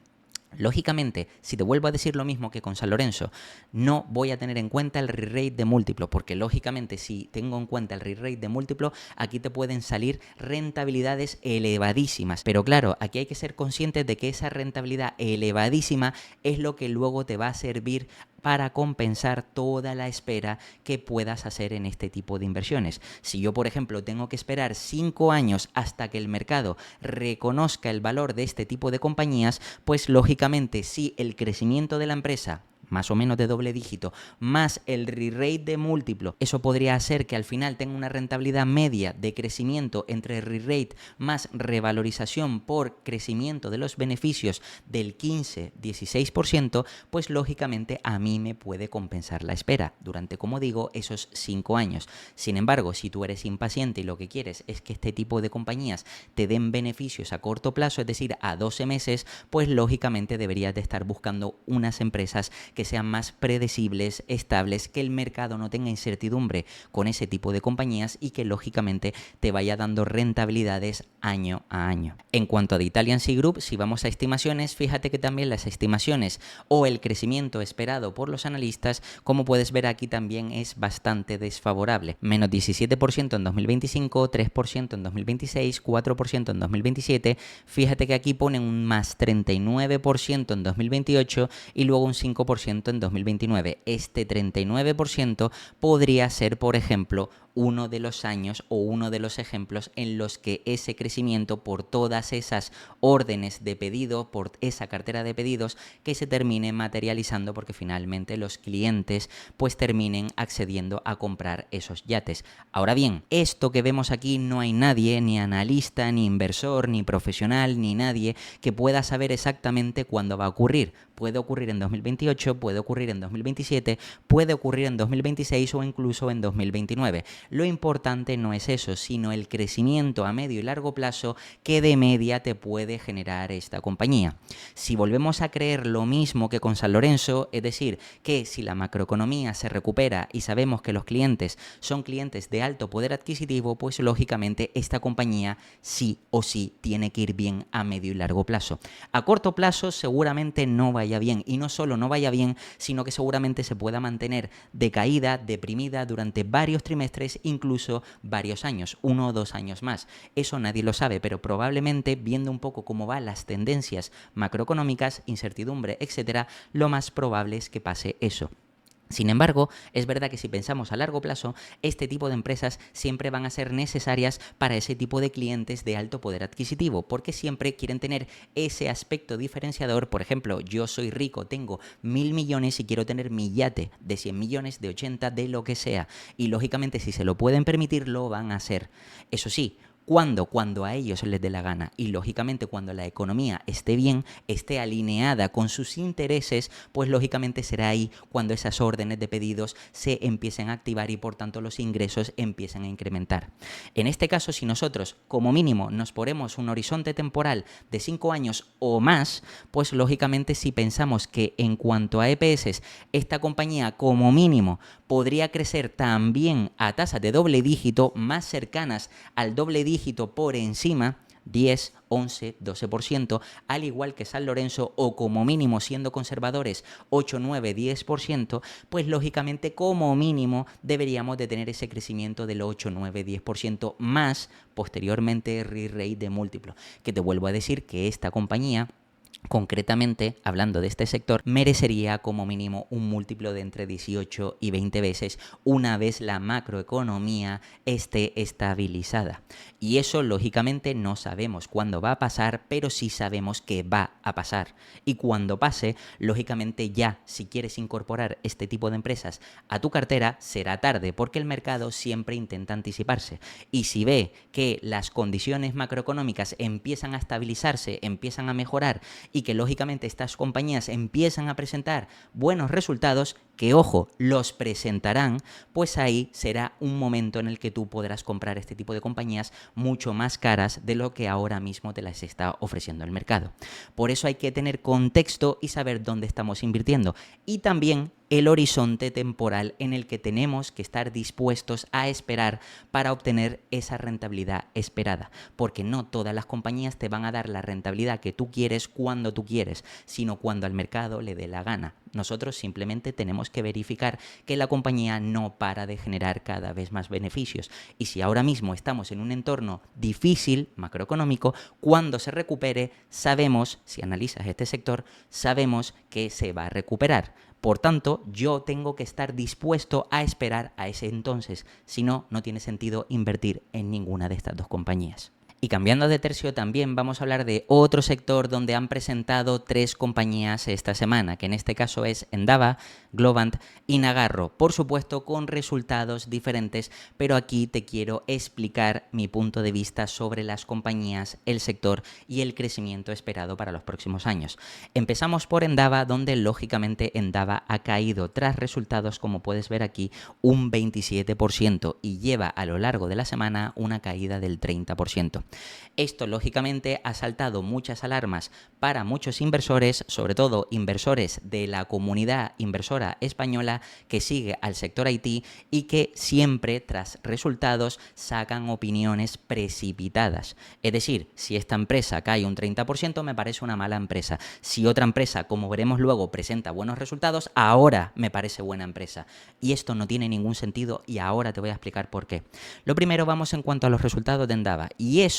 Lógicamente, si te vuelvo a decir lo mismo que con San Lorenzo, no voy a tener en cuenta el re-rate de múltiplo, porque lógicamente si tengo en cuenta el re-rate de múltiplo, aquí te pueden salir rentabilidades elevadísimas. Pero claro, aquí hay que ser conscientes de que esa rentabilidad elevadísima es lo que luego te va a servir para compensar toda la espera que puedas hacer en este tipo de inversiones. Si yo, por ejemplo, tengo que esperar 5 años hasta que el mercado reconozca el valor de este tipo de compañías, pues lógicamente si el crecimiento de la empresa más o menos de doble dígito, más el re-rate de múltiplo, eso podría hacer que al final tenga una rentabilidad media de crecimiento entre re-rate más revalorización por crecimiento de los beneficios del 15-16%, pues lógicamente a mí me puede compensar la espera durante, como digo, esos 5 años. Sin embargo, si tú eres impaciente y lo que quieres es que este tipo de compañías te den beneficios a corto plazo, es decir, a 12 meses, pues lógicamente deberías de estar buscando unas empresas que sean más predecibles, estables, que el mercado no tenga incertidumbre con ese tipo de compañías y que lógicamente te vaya dando rentabilidades año a año. En cuanto a The Italian Sea Group, si vamos a estimaciones, fíjate que también las estimaciones o el crecimiento esperado por los analistas, como puedes ver aquí, también es bastante desfavorable. Menos 17% en 2025, 3% en 2026, 4% en 2027. Fíjate que aquí ponen un más 39% en 2028 y luego un 5% en 2029. Este 39% podría ser, por ejemplo, uno de los años o uno de los ejemplos en los que ese crecimiento por todas esas órdenes de pedido, por esa cartera de pedidos, que se termine materializando porque finalmente los clientes pues terminen accediendo a comprar esos yates. Ahora bien, esto que vemos aquí no hay nadie, ni analista, ni inversor, ni profesional, ni nadie que pueda saber exactamente cuándo va a ocurrir. Puede ocurrir en 2028, puede ocurrir en 2027, puede ocurrir en 2026 o incluso en 2029. Lo importante no es eso, sino el crecimiento a medio y largo plazo que de media te puede generar esta compañía. Si volvemos a creer lo mismo que con San Lorenzo, es decir, que si la macroeconomía se recupera y sabemos que los clientes son clientes de alto poder adquisitivo, pues lógicamente esta compañía sí o sí tiene que ir bien a medio y largo plazo. A corto plazo seguramente no vaya bien, y no solo no vaya bien, sino que seguramente se pueda mantener decaída, deprimida durante varios trimestres, incluso varios años, 1 o 2 años más. Eso nadie lo sabe, pero probablemente viendo un poco cómo van las tendencias macroeconómicas, incertidumbre, etcétera, lo más probable es que pase eso. Sin embargo, es verdad que si pensamos a largo plazo, este tipo de empresas siempre van a ser necesarias para ese tipo de clientes de alto poder adquisitivo, porque siempre quieren tener ese aspecto diferenciador. Por ejemplo, yo soy rico, tengo 1.000 millones y quiero tener mi yate de 100 millones, de 80, de lo que sea. Y lógicamente, si se lo pueden permitir, lo van a hacer. Eso sí, ¿cuándo? Cuando a ellos les dé la gana, y lógicamente cuando la economía esté bien, esté alineada con sus intereses, pues lógicamente será ahí cuando esas órdenes de pedidos se empiecen a activar y por tanto los ingresos empiecen a incrementar. En este caso, si nosotros como mínimo nos ponemos un horizonte temporal de 5 años o más, pues lógicamente si pensamos que en cuanto a EPS, esta compañía como mínimo podría crecer también a tasas de doble dígito, más cercanas al doble dígito por encima, 10, 11, 12%, al igual que San Lorenzo, o como mínimo siendo conservadores 8, 9, 10%, pues lógicamente como mínimo deberíamos de tener ese crecimiento del 8, 9, 10% más posteriormente re-rate de múltiplo, que te vuelvo a decir que esta compañía, concretamente, hablando de este sector, merecería como mínimo un múltiplo de entre 18 y 20 veces una vez la macroeconomía esté estabilizada. Y eso, lógicamente, no sabemos cuándo va a pasar, pero sí sabemos que va a pasar. Y cuando pase, lógicamente ya, si quieres incorporar este tipo de empresas a tu cartera, será tarde, porque el mercado siempre intenta anticiparse. Y si ve que las condiciones macroeconómicas empiezan a estabilizarse, empiezan a mejorar, y que lógicamente estas compañías empiezan a presentar buenos resultados, que ojo, los presentarán, pues ahí será un momento en el que tú podrás comprar este tipo de compañías mucho más caras de lo que ahora mismo te las está ofreciendo el mercado. Por eso hay que tener contexto y saber dónde estamos invirtiendo. Y también el horizonte temporal en el que tenemos que estar dispuestos a esperar para obtener esa rentabilidad esperada. Porque no todas las compañías te van a dar la rentabilidad que tú quieres cuando tú quieres, sino cuando al mercado le dé la gana. Nosotros simplemente tenemos que verificar que la compañía no para de generar cada vez más beneficios. Y si ahora mismo estamos en un entorno difícil, macroeconómico, cuando se recupere, sabemos, si analizas este sector, sabemos que se va a recuperar. Por tanto, yo tengo que estar dispuesto a esperar a ese entonces. Si no, no tiene sentido invertir en ninguna de estas dos compañías. Y cambiando de tercio, también vamos a hablar de otro sector donde han presentado 3 compañías esta semana, que en este caso es Endava, Globant y Nagarro. Por supuesto, con resultados diferentes, pero aquí te quiero explicar mi punto de vista sobre las compañías, el sector y el crecimiento esperado para los próximos años. Empezamos por Endava, donde lógicamente Endava ha caído tras resultados, como puedes ver aquí, un 27% y lleva a lo largo de la semana una caída del 30%. Esto lógicamente ha saltado muchas alarmas para muchos inversores, sobre todo inversores de la comunidad inversora española que sigue al sector IT y que siempre tras resultados sacan opiniones precipitadas. Es decir, si esta empresa cae un 30% me parece una mala empresa. Si otra empresa, como veremos luego, presenta buenos resultados, ahora me parece buena empresa. Y esto no tiene ningún sentido y ahora te voy a explicar por qué. Lo primero, vamos en cuanto a los resultados de Endava, y eso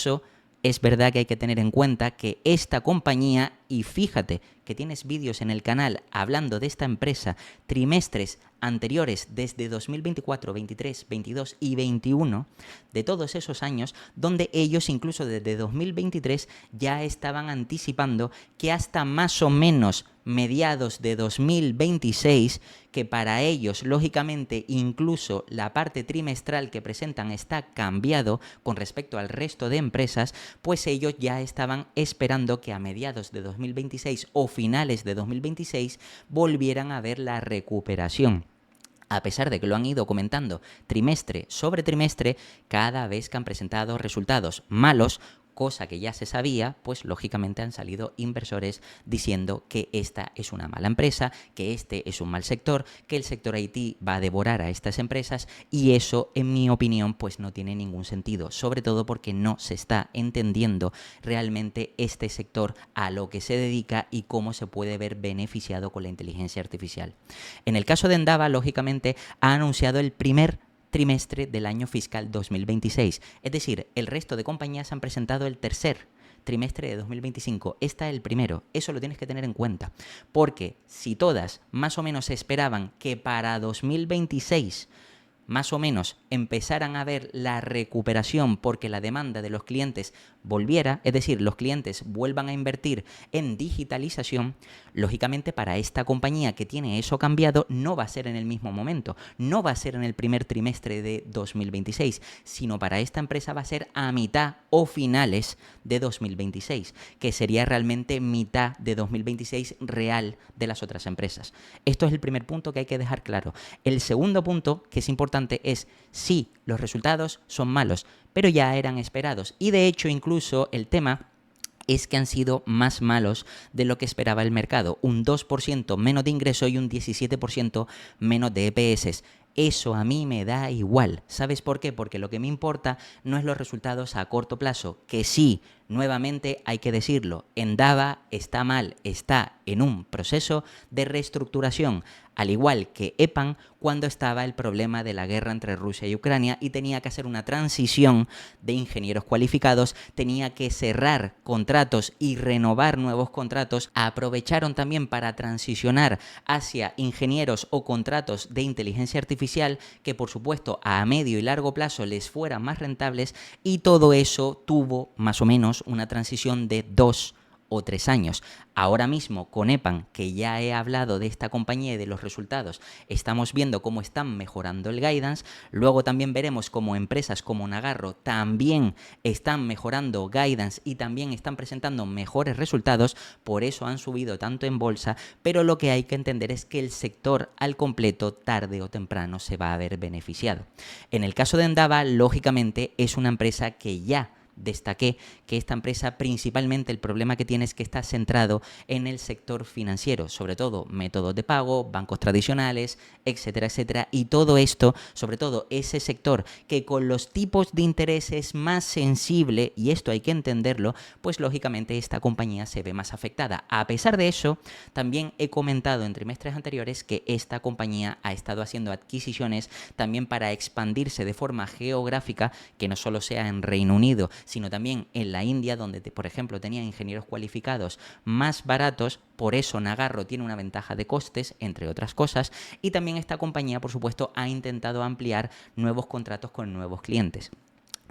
es verdad que hay que tener en cuenta que esta compañía, y fíjate que tienes vídeos en el canal hablando de esta empresa, trimestres anteriores desde 2024, 23, 22 y 21, de todos esos años, donde ellos incluso desde 2023 ya estaban anticipando que hasta más o menos mediados de 2026, que para ellos, lógicamente, incluso la parte trimestral que presentan está cambiado con respecto al resto de empresas, pues ellos ya estaban esperando que a mediados de 2026 o finales de 2026 volvieran a ver la recuperación. A pesar de que lo han ido comentando trimestre sobre trimestre, cada vez que han presentado resultados malos, cosa que ya se sabía, pues lógicamente han salido inversores diciendo que esta es una mala empresa, que este es un mal sector, que el sector IT va a devorar a estas empresas, y eso, en mi opinión, pues no tiene ningún sentido, sobre todo porque no se está entendiendo realmente este sector, a lo que se dedica y cómo se puede ver beneficiado con la inteligencia artificial. En el caso de Endava, lógicamente, ha anunciado el primer trimestre del año fiscal 2026. Es decir, el resto de compañías han presentado el tercer trimestre de 2025. Está el primero. Eso lo tienes que tener en cuenta. Porque si todas más o menos esperaban que para 2026 más o menos empezaran a ver la recuperación porque la demanda de los clientes volviera, es decir, los clientes vuelvan a invertir en digitalización, lógicamente para esta compañía que tiene eso cambiado no va a ser en el mismo momento, no va a ser en el primer trimestre de 2026, sino para esta empresa va a ser a mitad o finales de 2026, que sería realmente mitad de 2026 real de las otras empresas. Esto es el primer punto que hay que dejar claro. El segundo punto, que es importante, es sí, los resultados son malos, pero ya eran esperados. Y de hecho, incluso el tema es que han sido más malos de lo que esperaba el mercado. Un 2% menos de ingreso y un 17% menos de EPS. Eso a mí me da igual. ¿Sabes por qué? Porque lo que me importa no es los resultados a corto plazo, que sí, nuevamente hay que decirlo, Endava está mal, está en un proceso de reestructuración, al igual que EPAM cuando estaba el problema de la guerra entre Rusia y Ucrania y tenía que hacer una transición de ingenieros cualificados, tenía que cerrar contratos y renovar nuevos contratos. Aprovecharon también para transicionar hacia ingenieros o contratos de inteligencia artificial que, por supuesto, a medio y largo plazo les fueran más rentables, y todo eso tuvo más o menos una transición de 2 o 3 años. Ahora mismo con EPAM, que ya he hablado de esta compañía y de los resultados, estamos viendo cómo están mejorando el guidance. Luego también veremos cómo empresas como Nagarro también están mejorando guidance y también están presentando mejores resultados, por eso han subido tanto en bolsa, pero lo que hay que entender es que el sector al completo tarde o temprano se va a ver beneficiado. En el caso de Endava, lógicamente es una empresa que ya destaqué que esta empresa principalmente el problema que tiene es que está centrado en el sector financiero, sobre todo métodos de pago, bancos tradicionales, etcétera, etcétera, y todo esto, sobre todo ese sector que con los tipos de interés es más sensible, y esto hay que entenderlo, pues lógicamente esta compañía se ve más afectada. A pesar de eso, también he comentado en trimestres anteriores que esta compañía ha estado haciendo adquisiciones también para expandirse de forma geográfica, que no solo sea en Reino Unido, sino también en la India, donde, por ejemplo, tenía ingenieros cualificados más baratos. Por eso Nagarro tiene una ventaja de costes, entre otras cosas, y también esta compañía, por supuesto, ha intentado ampliar nuevos contratos con nuevos clientes.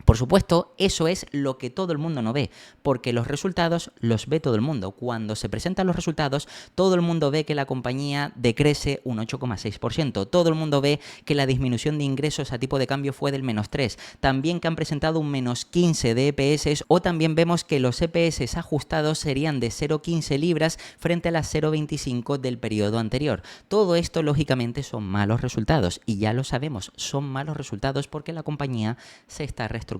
Por supuesto, eso es lo que todo el mundo no ve, porque los resultados los ve todo el mundo. Cuando se presentan los resultados, todo el mundo ve que la compañía decrece un 8,6%. Todo el mundo ve que la disminución de ingresos a tipo de cambio fue del -3. También que han presentado un -15 de EPS, o también vemos que los EPS ajustados serían de 0,15 libras frente a las 0,25 del periodo anterior. Todo esto, lógicamente, son malos resultados. Y ya lo sabemos, son malos resultados porque la compañía se está reestructurando.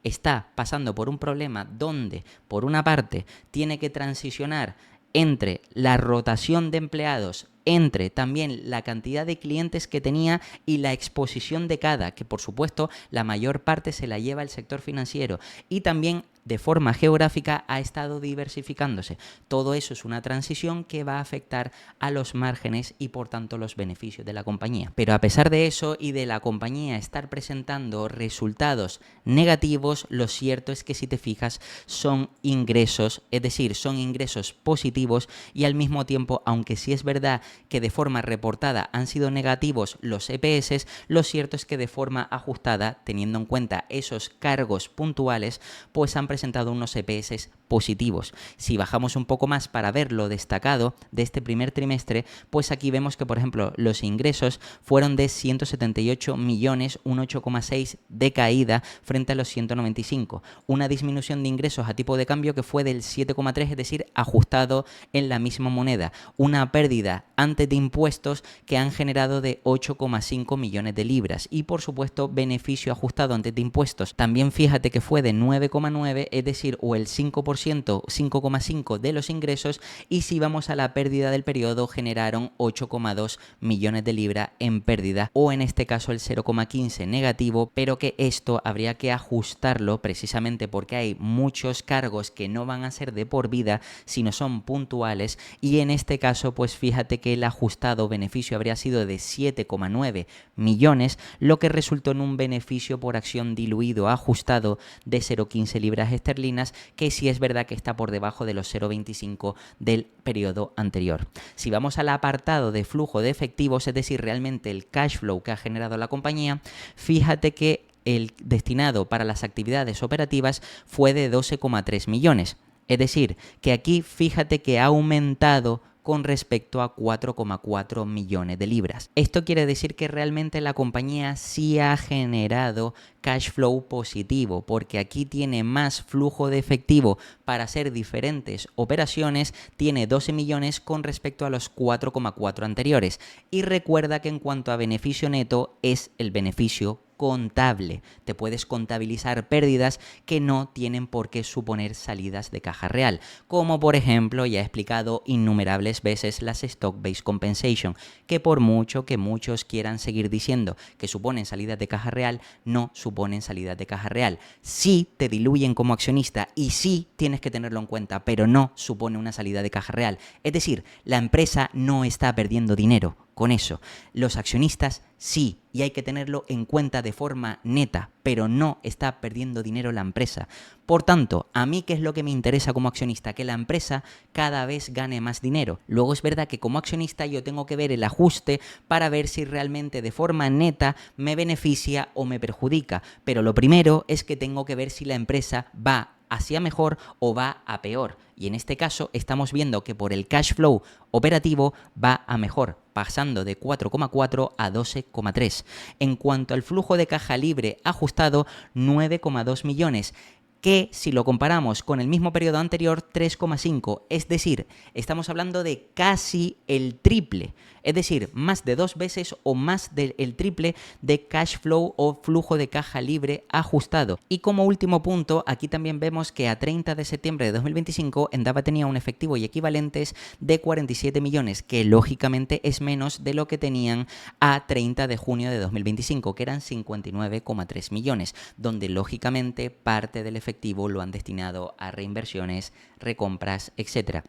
Está pasando por un problema donde, por una parte, tiene que transicionar entre la rotación de empleados, entre también la cantidad de clientes que tenía y la exposición de cada, que por supuesto la mayor parte se la lleva el sector financiero, y también de forma geográfica ha estado diversificándose. Todo eso es una transición que va a afectar a los márgenes y por tanto los beneficios de la compañía. Pero a pesar de eso y de la compañía estar presentando resultados negativos, lo cierto es que si te fijas son ingresos, es decir, son ingresos positivos, y al mismo tiempo, aunque sí es verdad que de forma reportada han sido negativos los EPS, lo cierto es que de forma ajustada, teniendo en cuenta esos cargos puntuales, pues han presentado unos EPS positivos. Si bajamos un poco más para ver lo destacado de este primer trimestre, pues aquí vemos que, por ejemplo, los ingresos fueron de 178 millones, un 8,6 de caída frente a los 195. Una disminución de ingresos a tipo de cambio que fue del 7,3, es decir, ajustado en la misma moneda. Una pérdida antes de impuestos que han generado de 8,5 millones de libras. Y, por supuesto, beneficio ajustado antes de impuestos. También fíjate que fue de 9,9, es decir, o el 5%, 5,5 de los ingresos, y si vamos a la pérdida del periodo generaron 8,2 millones de libras en pérdida, o en este caso el 0,15 negativo, pero que esto habría que ajustarlo precisamente porque hay muchos cargos que no van a ser de por vida, sino son puntuales, y en este caso pues fíjate que el ajustado beneficio habría sido de 7,9 millones, lo que resultó en un beneficio por acción diluido ajustado de 0,15 libras esterlinas, que sí es verdad que está por debajo de los 0,25 del periodo anterior. Si vamos al apartado de flujo de efectivos, es decir, realmente el cash flow que ha generado la compañía, fíjate que el destinado para las actividades operativas fue de 12,3 millones. Es decir, que aquí fíjate que ha aumentado con respecto a 4,4 millones de libras. Esto quiere decir que realmente la compañía sí ha generado cash flow positivo, porque aquí tiene más flujo de efectivo para hacer diferentes operaciones, tiene 12 millones con respecto a los 4,4 anteriores. Y recuerda que en cuanto a beneficio neto es el beneficio contable. Te puedes contabilizar pérdidas que no tienen por qué suponer salidas de caja real, como por ejemplo ya he explicado innumerables veces las stock-based compensation, que por mucho que muchos quieran seguir diciendo que suponen salidas de caja real, no suponen salidas de caja real. Sí te diluyen como accionista y sí tienes que tenerlo en cuenta, pero no supone una salida de caja real. Es decir, la empresa no está perdiendo dinero con eso. Los accionistas sí, y hay que tenerlo en cuenta de forma neta, pero no está perdiendo dinero la empresa. Por tanto, a mí, ¿qué es lo que me interesa como accionista? Que la empresa cada vez gane más dinero. Luego es verdad que como accionista yo tengo que ver el ajuste para ver si realmente de forma neta me beneficia o me perjudica, pero lo primero es que tengo que ver si la empresa va hacia mejor o va a peor. Y en este caso estamos viendo que por el cash flow operativo va a mejor, pasando de 4,4 a 12,3. En cuanto al flujo de caja libre ajustado, 9,2 millones. Que si lo comparamos con el mismo periodo anterior, 3,5. Es decir, estamos hablando de casi el triple. Es decir, más de 2 veces o más del triple de cash flow o flujo de caja libre ajustado. Y como último punto, aquí también vemos que a 30 de septiembre de 2025 Endava tenía un efectivo y equivalentes de 47 millones, que lógicamente es menos de lo que tenían a 30 de junio de 2025, que eran 59,3 millones, donde lógicamente parte del efectivo lo han destinado a reinversiones, recompras, etcétera.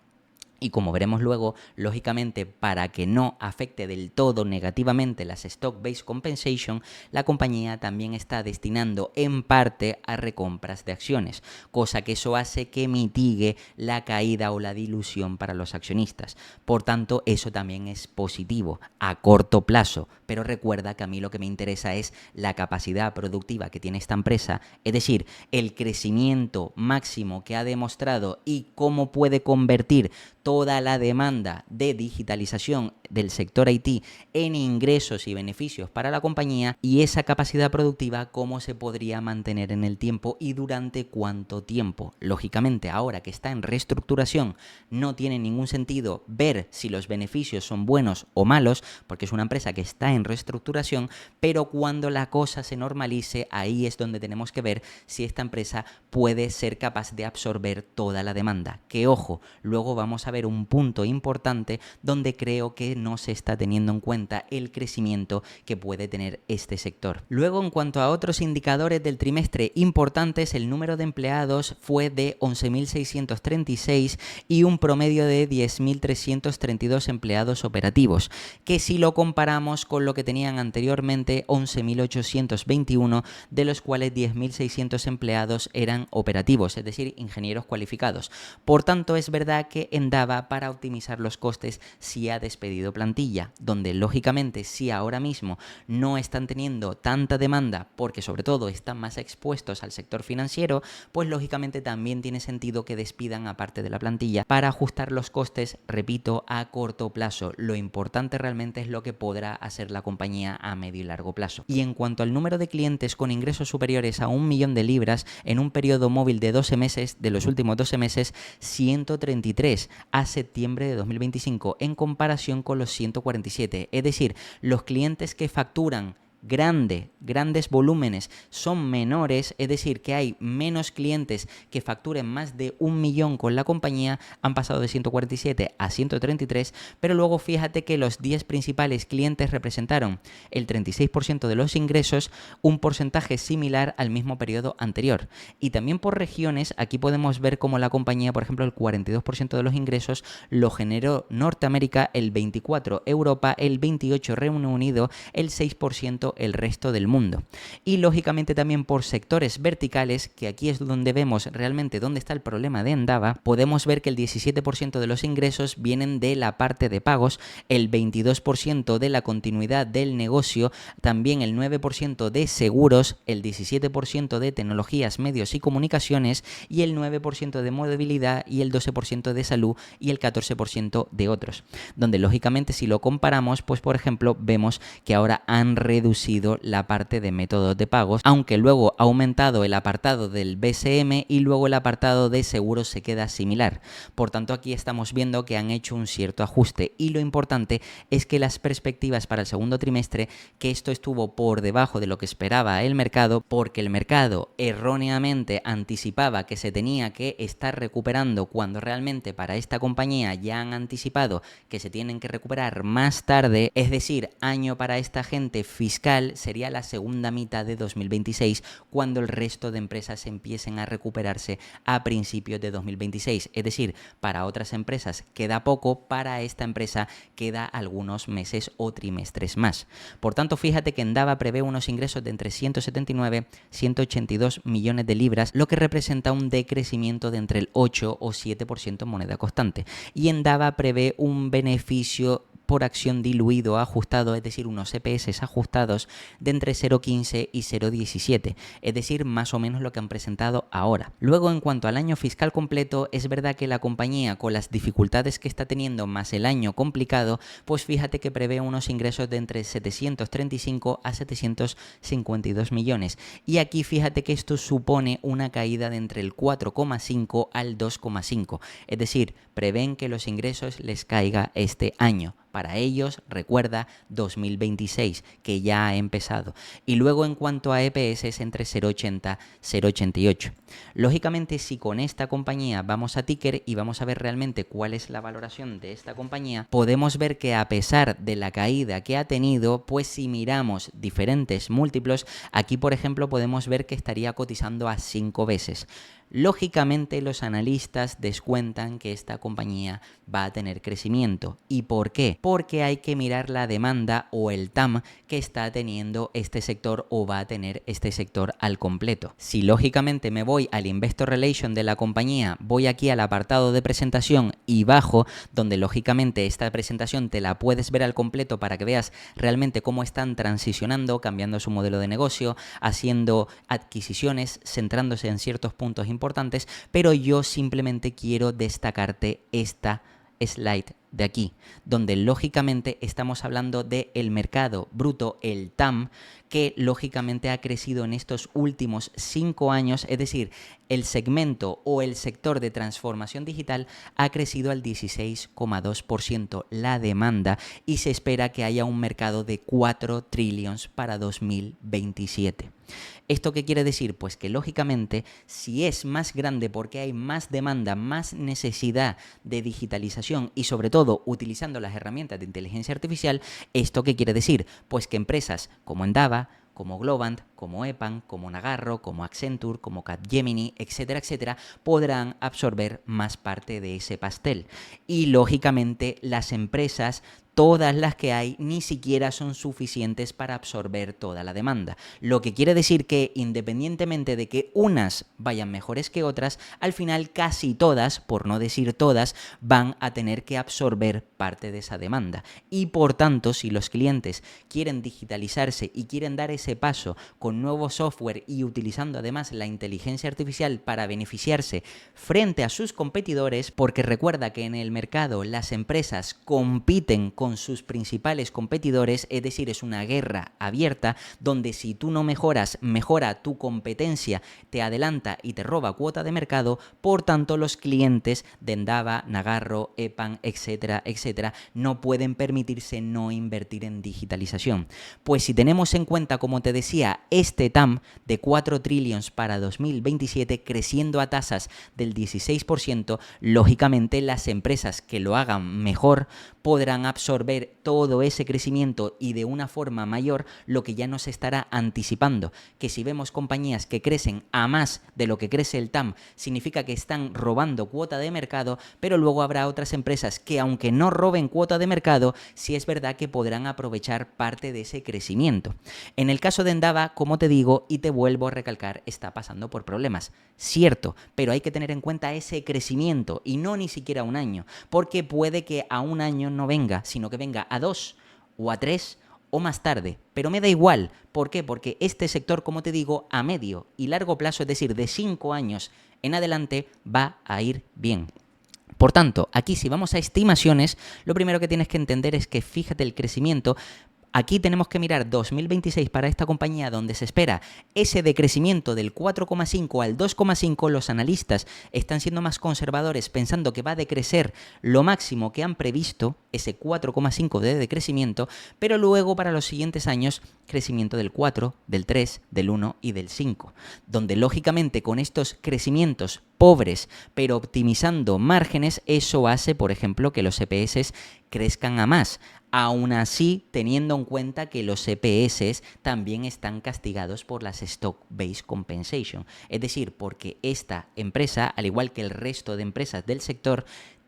Y como veremos luego, lógicamente, para que no afecte del todo negativamente las Stock-Based Compensation, la compañía también está destinando en parte a recompras de acciones, cosa que eso hace que mitigue la caída o la dilución para los accionistas. Por tanto, eso también es positivo a corto plazo, pero recuerda que a mí lo que me interesa es la capacidad productiva que tiene esta empresa, es decir, el crecimiento máximo que ha demostrado y cómo puede convertir toda la demanda de digitalización del sector IT en ingresos y beneficios para la compañía, y esa capacidad productiva cómo se podría mantener en el tiempo y durante cuánto tiempo. Lógicamente, ahora que está en reestructuración, no tiene ningún sentido ver si los beneficios son buenos o malos, porque es una empresa que está en reestructuración, pero cuando la cosa se normalice, ahí es donde tenemos que ver si esta empresa puede ser capaz de absorber toda la demanda. Que ojo, luego vamos a ver un punto importante donde creo que no se está teniendo en cuenta el crecimiento que puede tener este sector. Luego, en cuanto a otros indicadores del trimestre importantes, el número de empleados fue de 11.636 y un promedio de 10.332 empleados operativos, que si lo comparamos con lo que tenían anteriormente, 11.821, de los cuales 10.600 empleados eran operativos, es decir, ingenieros cualificados. Por tanto, es verdad que Endava, para optimizar los costes, sí ha despedido plantilla, donde lógicamente si ahora mismo no están teniendo tanta demanda porque sobre todo están más expuestos al sector financiero, pues lógicamente también tiene sentido que despidan a parte de la plantilla para ajustar los costes, repito, a corto plazo. Lo importante realmente es lo que podrá hacer la compañía a medio y largo plazo. Y en cuanto al número de clientes con ingresos superiores a 1 millón de libras en un periodo móvil de 12 meses, de los últimos 12 meses, 133 a septiembre de 2025 en comparación con los 147, es decir, los clientes que facturan grandes volúmenes son menores, es decir, que hay menos clientes que facturen más de 1 millón con la compañía, han pasado de 147 a 133, pero luego fíjate que los 10 principales clientes representaron el 36% de los ingresos, un porcentaje similar al mismo periodo anterior. Y también por regiones, aquí podemos ver cómo la compañía, por ejemplo, el 42% de los ingresos lo generó Norteamérica, el 24% Europa, el 28% Reino Unido, el 6% el resto del mundo. Y lógicamente también por sectores verticales, que aquí es donde vemos realmente dónde está el problema de Endava, podemos ver que el 17% de los ingresos vienen de la parte de pagos, el 22% de la continuidad del negocio, también el 9% de seguros, el 17% de tecnologías, medios y comunicaciones, y el 9% de movilidad, y el 12% de salud, y el 14% de otros. Donde lógicamente si lo comparamos, pues por ejemplo vemos que ahora han reducido la parte de métodos de pagos, aunque luego ha aumentado el apartado del BCM y luego el apartado de seguros se queda similar. Por tanto, aquí estamos viendo que han hecho un cierto ajuste, y lo importante es que las perspectivas para el segundo trimestre, que esto estuvo por debajo de lo que esperaba el mercado, porque el mercado erróneamente anticipaba que se tenía que estar recuperando cuando realmente para esta compañía ya han anticipado que se tienen que recuperar más tarde, es decir, año para esta gente fiscal sería la segunda mitad de 2026, cuando el resto de empresas empiecen a recuperarse a principios de 2026. Es decir, para otras empresas queda poco, para esta empresa queda algunos meses o trimestres más. Por tanto, fíjate que Endava prevé unos ingresos de entre 179 y 182 millones de libras, lo que representa un decrecimiento de entre el 8 o 7% en moneda constante. Y Endava prevé un beneficio por acción diluido ajustado, es decir, unos EPS ajustados de entre 0,15 y 0,17, es decir, más o menos lo que han presentado ahora. Luego, en cuanto al año fiscal completo, es verdad que la compañía, con las dificultades que está teniendo más el año complicado, pues fíjate que prevé unos ingresos de entre 735 a 752 millones. Y aquí fíjate que esto supone una caída de entre el 4,5 al 2,5, es decir, prevén que los ingresos les caiga este año. Para ellos, recuerda, 2026, que ya ha empezado. Y luego, en cuanto a EPS, es entre 0,80 y 0,88. Lógicamente, si con esta compañía vamos a ticker y vamos a ver realmente cuál es la valoración de esta compañía, podemos ver que a pesar de la caída que ha tenido, pues si miramos diferentes múltiplos, aquí por ejemplo podemos ver que estaría cotizando a 5 veces. Lógicamente, los analistas descuentan que esta compañía va a tener crecimiento. ¿Y por qué? Porque hay que mirar la demanda o el TAM que está teniendo este sector o va a tener este sector al completo. Si lógicamente me voy al Investor Relation de la compañía, voy aquí al apartado de presentación y bajo, donde lógicamente esta presentación te la puedes ver al completo para que veas realmente cómo están transicionando, cambiando su modelo de negocio, haciendo adquisiciones, centrándose en ciertos puntos importantes, pero yo simplemente quiero destacarte esta slide de aquí, donde lógicamente estamos hablando del mercado bruto, el TAM, que lógicamente ha crecido en estos últimos 5 años, es decir, el segmento o el sector de transformación digital ha crecido al 16,2% la demanda y se espera que haya un mercado de 4 trillones para 2027. ¿Esto qué quiere decir? Pues que lógicamente si es más grande porque hay más demanda, más necesidad de digitalización y sobre todo utilizando las herramientas de inteligencia artificial, ¿esto qué quiere decir? Pues que empresas como Endava, como Globant, como EPAM, como Nagarro, como Accenture, como Capgemini, etcétera, etcétera, podrán absorber más parte de ese pastel. Y lógicamente las empresas, todas las que hay, ni siquiera son suficientes para absorber toda la demanda. Lo que quiere decir que independientemente de que unas vayan mejores que otras, al final casi todas, por no decir todas, van a tener que absorber parte de esa demanda. Y por tanto, si los clientes quieren digitalizarse y quieren dar ese paso con nuevo software y utilizando además la inteligencia artificial para beneficiarse frente a sus competidores, porque recuerda que en el mercado las empresas compiten con sus principales competidores, es decir, es una guerra abierta donde si tú no mejoras, mejora tu competencia, te adelanta y te roba cuota de mercado. Por tanto, los clientes de Endava, Nagarro, EPAM, etcétera, etcétera, no pueden permitirse no invertir en digitalización. Pues si tenemos en cuenta, como te decía, este TAM de 4 trillones para 2027 creciendo a tasas del 16%, lógicamente las empresas que lo hagan mejor podrán absorber todo ese crecimiento y de una forma mayor, lo que ya nos estará anticipando que si vemos compañías que crecen a más de lo que crece el TAM, significa que están robando cuota de mercado, pero luego habrá otras empresas que aunque no roben cuota de mercado, sí es verdad que podrán aprovechar parte de ese crecimiento. En el caso de Endava, como te digo y te vuelvo a recalcar, está pasando por problemas, cierto, pero hay que tener en cuenta ese crecimiento y no ni siquiera un año, porque puede que a un año no venga, sino que venga a 2 o a 3 o más tarde, pero me da igual. ¿Por qué? Porque este sector, como te digo, a medio y largo plazo, es decir, de 5 años en adelante, va a ir bien. Por tanto, aquí si vamos a estimaciones, lo primero que tienes que entender es que fíjate el crecimiento. Aquí tenemos que mirar 2026 para esta compañía donde se espera ese decrecimiento del 4,5 al 2,5. Los analistas están siendo más conservadores pensando que va a decrecer lo máximo que han previsto, ese 4,5 de decrecimiento, pero luego para los siguientes años crecimiento del 4, del 3, del 1 y del 5, donde lógicamente con estos crecimientos pobres pero optimizando márgenes, eso hace, por ejemplo, que los EPS crezcan a más. Aún así, teniendo en cuenta que los EPS también están castigados por las Stock-Based Compensation. Es decir, porque esta empresa, al igual que el resto de empresas del sector,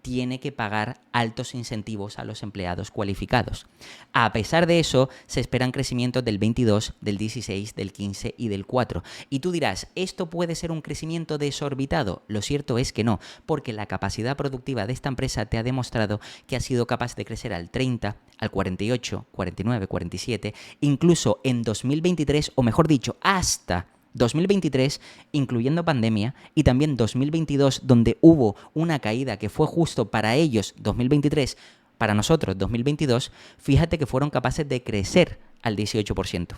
tiene que pagar altos incentivos a los empleados cualificados. A pesar de eso, se esperan crecimientos del 22, del 16, del 15 y del 4. Y tú dirás, ¿esto puede ser un crecimiento desorbitado? Lo cierto es que no, porque la capacidad productiva de esta empresa te ha demostrado que ha sido capaz de crecer al 30, al 48, 49, 47, incluso en 2023, o mejor dicho, hasta 2023, incluyendo pandemia, y también 2022, donde hubo una caída que fue justo para ellos 2023, para nosotros 2022, fíjate que fueron capaces de crecer al 18%.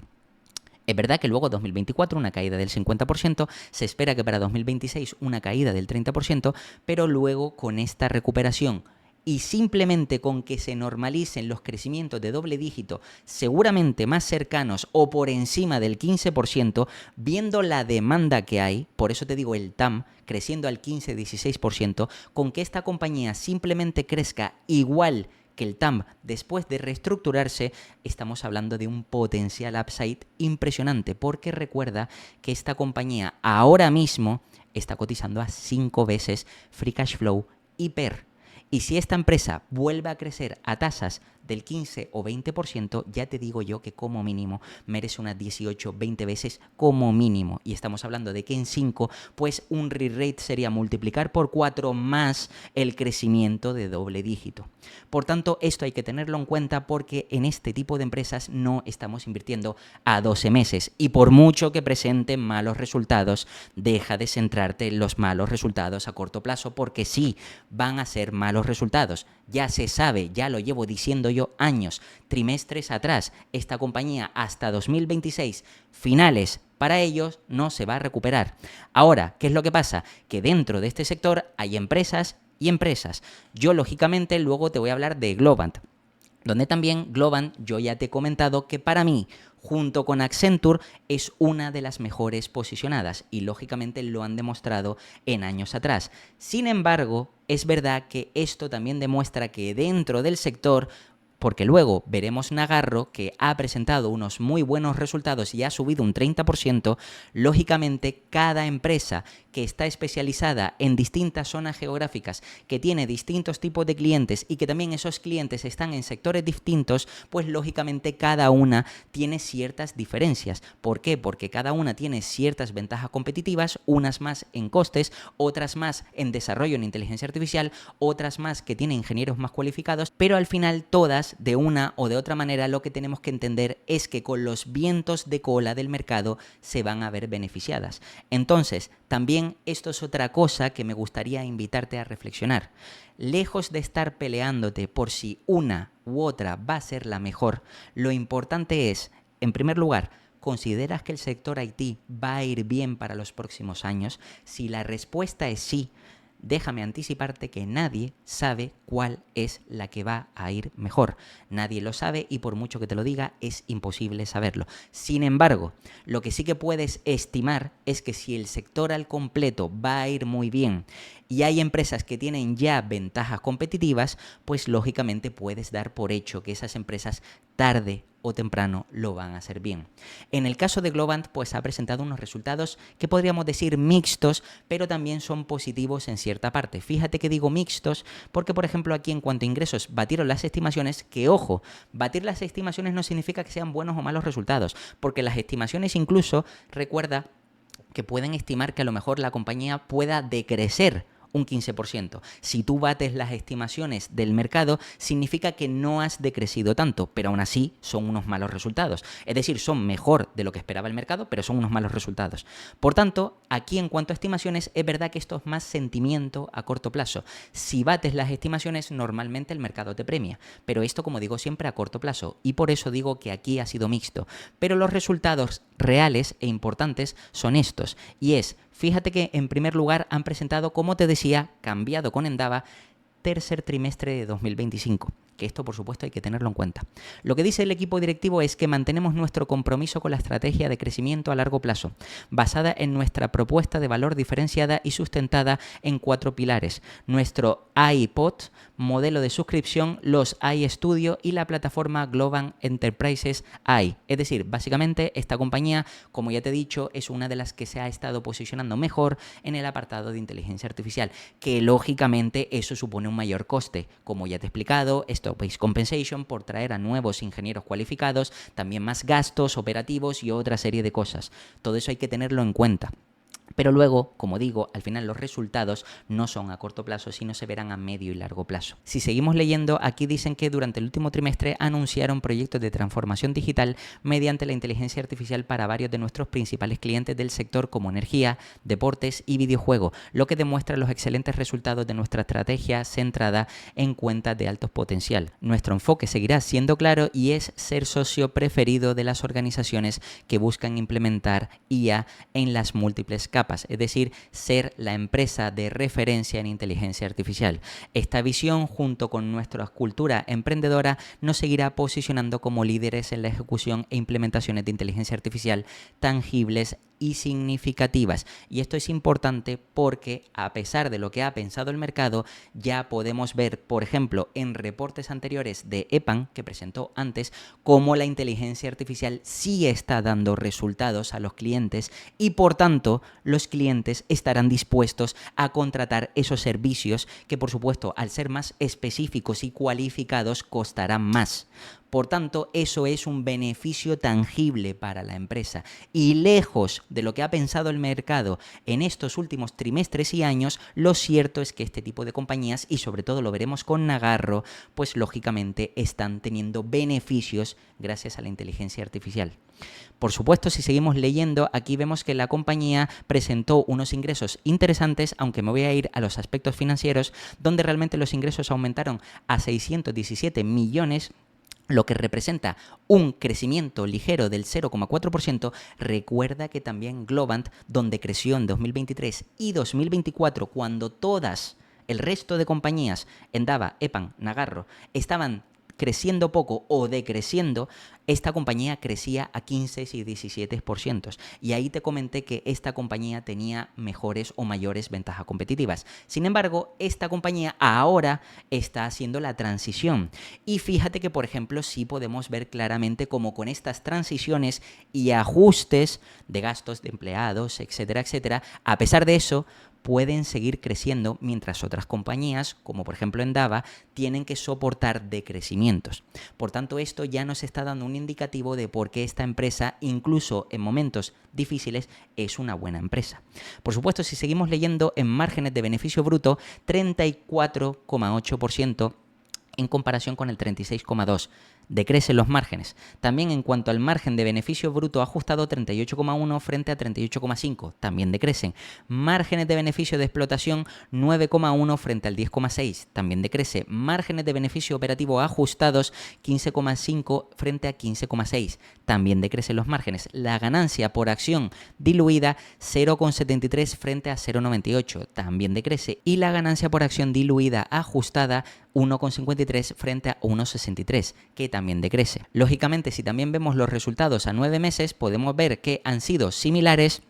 Es verdad que luego 2024 una caída del 50%, se espera que para 2026 una caída del 30%, pero luego con esta recuperación y simplemente con que se normalicen los crecimientos de doble dígito, seguramente más cercanos o por encima del 15%, viendo la demanda que hay, por eso te digo el TAM, creciendo al 15-16%, con que esta compañía simplemente crezca igual que el TAM después de reestructurarse, estamos hablando de un potencial upside impresionante, porque recuerda que esta compañía ahora mismo está cotizando a 5 veces Free Cash Flow y PER. Y si esta empresa vuelve a crecer a tasas del 15 o 20%, ya te digo yo que como mínimo merece unas 18, 20 veces como mínimo. Y estamos hablando de que en 5, pues un re-rate sería multiplicar por 4 más el crecimiento de doble dígito. Por tanto, esto hay que tenerlo en cuenta porque en este tipo de empresas no estamos invirtiendo a 12 meses. Y por mucho que presenten malos resultados, deja de centrarte en los malos resultados a corto plazo, porque sí, van a ser malos resultados. Ya se sabe, ya lo llevo diciendo yo años, trimestres atrás, esta compañía hasta 2026, finales, para ellos no se va a recuperar. Ahora, ¿qué es lo que pasa? Que dentro de este sector hay empresas y empresas. Yo, lógicamente, luego te voy a hablar de Globant, donde también Globant, yo ya te he comentado que para mí, junto con Accenture, es una de las mejores posicionadas y lógicamente lo han demostrado en años atrás. Sin embargo, es verdad que esto también demuestra que dentro del sector, porque luego veremos Nagarro, que ha presentado unos muy buenos resultados y ha subido un 30%, lógicamente cada empresa que está especializada en distintas zonas geográficas, que tiene distintos tipos de clientes y que también esos clientes están en sectores distintos, pues lógicamente cada una tiene ciertas diferencias. ¿Por qué? Porque cada una tiene ciertas ventajas competitivas, unas más en costes, otras más en desarrollo en inteligencia artificial, otras más que tienen ingenieros más cualificados, pero al final todas, de una o de otra manera, lo que tenemos que entender es que con los vientos de cola del mercado se van a ver beneficiadas. Entonces, también esto es otra cosa que me gustaría invitarte a reflexionar. Lejos de estar peleándote por si una u otra va a ser la mejor, lo importante es, en primer lugar, ¿consideras que el sector IT va a ir bien para los próximos años? Si la respuesta es sí, déjame anticiparte que nadie sabe cuál es la que va a ir mejor. Nadie lo sabe y por mucho que te lo diga, es imposible saberlo. Sin embargo, lo que sí que puedes estimar es que si el sector al completo va a ir muy bien y hay empresas que tienen ya ventajas competitivas, pues lógicamente puedes dar por hecho que esas empresas tarde o temprano lo van a hacer bien. En el caso de Globant, pues ha presentado unos resultados que podríamos decir mixtos, pero también son positivos en cierta parte. Fíjate que digo mixtos porque, por ejemplo, aquí en cuanto a ingresos batieron las estimaciones, que ojo, batir las estimaciones no significa que sean buenos o malos resultados, porque las estimaciones incluso, recuerda que pueden estimar que a lo mejor la compañía pueda decrecer un 15%. Si tú bates las estimaciones del mercado, significa que no has decrecido tanto, pero aún así son unos malos resultados. Es decir, son mejor de lo que esperaba el mercado, pero son unos malos resultados. Por tanto, aquí en cuanto a estimaciones, es verdad que esto es más sentimiento a corto plazo. Si bates las estimaciones, normalmente el mercado te premia, pero esto, como digo, siempre a corto plazo, y por eso digo que aquí ha sido mixto. Pero los resultados reales e importantes son estos, y es, fíjate que en primer lugar han presentado, como te decía, cambiado con Endava, tercer trimestre de 2025. Que esto, por supuesto, hay que tenerlo en cuenta. Lo que dice el equipo directivo es que mantenemos nuestro compromiso con la estrategia de crecimiento a largo plazo, basada en nuestra propuesta de valor diferenciada y sustentada en 4 pilares. Nuestro iPod, modelo de suscripción, los iStudio y la plataforma Globant Enterprises AI. Es decir, básicamente esta compañía, como ya te he dicho, es una de las que se ha estado posicionando mejor en el apartado de inteligencia artificial, que lógicamente eso supone un mayor coste. Como ya te he explicado, stock-based compensation por traer a nuevos ingenieros cualificados, también más gastos operativos y otra serie de cosas. Todo eso hay que tenerlo en cuenta. Pero luego, como digo, al final los resultados no son a corto plazo, sino se verán a medio y largo plazo. Si seguimos leyendo, aquí dicen que durante el último trimestre anunciaron proyectos de transformación digital mediante la inteligencia artificial para varios de nuestros principales clientes del sector como energía, deportes y videojuegos, lo que demuestra los excelentes resultados de nuestra estrategia centrada en cuentas de alto potencial. Nuestro enfoque seguirá siendo claro y es ser socio preferido de las organizaciones que buscan implementar IA en las múltiples capas, es decir, ser la empresa de referencia en inteligencia artificial. Esta visión, junto con nuestra cultura emprendedora, nos seguirá posicionando como líderes en la ejecución e implementaciones de inteligencia artificial tangibles y significativas. Y esto es importante porque, a pesar de lo que ha pensado el mercado, ya podemos ver, por ejemplo, en reportes anteriores de EPAM, que presentó antes, cómo la inteligencia artificial sí está dando resultados a los clientes y, por tanto, los clientes estarán dispuestos a contratar esos servicios que, por supuesto, al ser más específicos y cualificados, costarán más. Por tanto, eso es un beneficio tangible para la empresa. Y lejos de lo que ha pensado el mercado en estos últimos trimestres y años, lo cierto es que este tipo de compañías, y sobre todo lo veremos con Nagarro, pues lógicamente están teniendo beneficios gracias a la inteligencia artificial. Por supuesto, si seguimos leyendo, aquí vemos que la compañía presentó unos ingresos interesantes, aunque me voy a ir a los aspectos financieros, donde realmente los ingresos aumentaron a 617 millones, lo que representa un crecimiento ligero del 0,4%. Recuerda que también Globant, donde creció en 2023 y 2024, cuando todas el resto de compañías, Endava, EPAM, Nagarro, estaban creciendo poco o decreciendo, esta compañía crecía a 15 y 17%. Y ahí te comenté que esta compañía tenía mejores o mayores ventajas competitivas. Sin embargo, esta compañía ahora está haciendo la transición. Y fíjate que, por ejemplo, sí podemos ver claramente cómo con estas transiciones y ajustes de gastos de empleados, etcétera, etcétera, a pesar de eso, pueden seguir creciendo mientras otras compañías, como por ejemplo Endava, tienen que soportar decrecimientos. Por tanto, esto ya nos está dando un indicativo de por qué esta empresa, incluso en momentos difíciles, es una buena empresa. Por supuesto, si seguimos leyendo, en márgenes de beneficio bruto, 34,8% en comparación con el 36,2%. Decrecen los márgenes. También en cuanto al margen de beneficio bruto ajustado, 38,1 frente a 38,5, también decrecen. Márgenes de beneficio de explotación, 9,1 frente al 10,6, también decrece. Márgenes de beneficio operativo ajustados, 15,5 frente a 15,6, también decrecen los márgenes. La ganancia por acción diluida, 0,73 frente a 0,98, también decrece. Y la ganancia por acción diluida ajustada, 1,53 frente a 1,63, que también decrece. Lógicamente, si también vemos los resultados a 9 meses, podemos ver que han sido similares,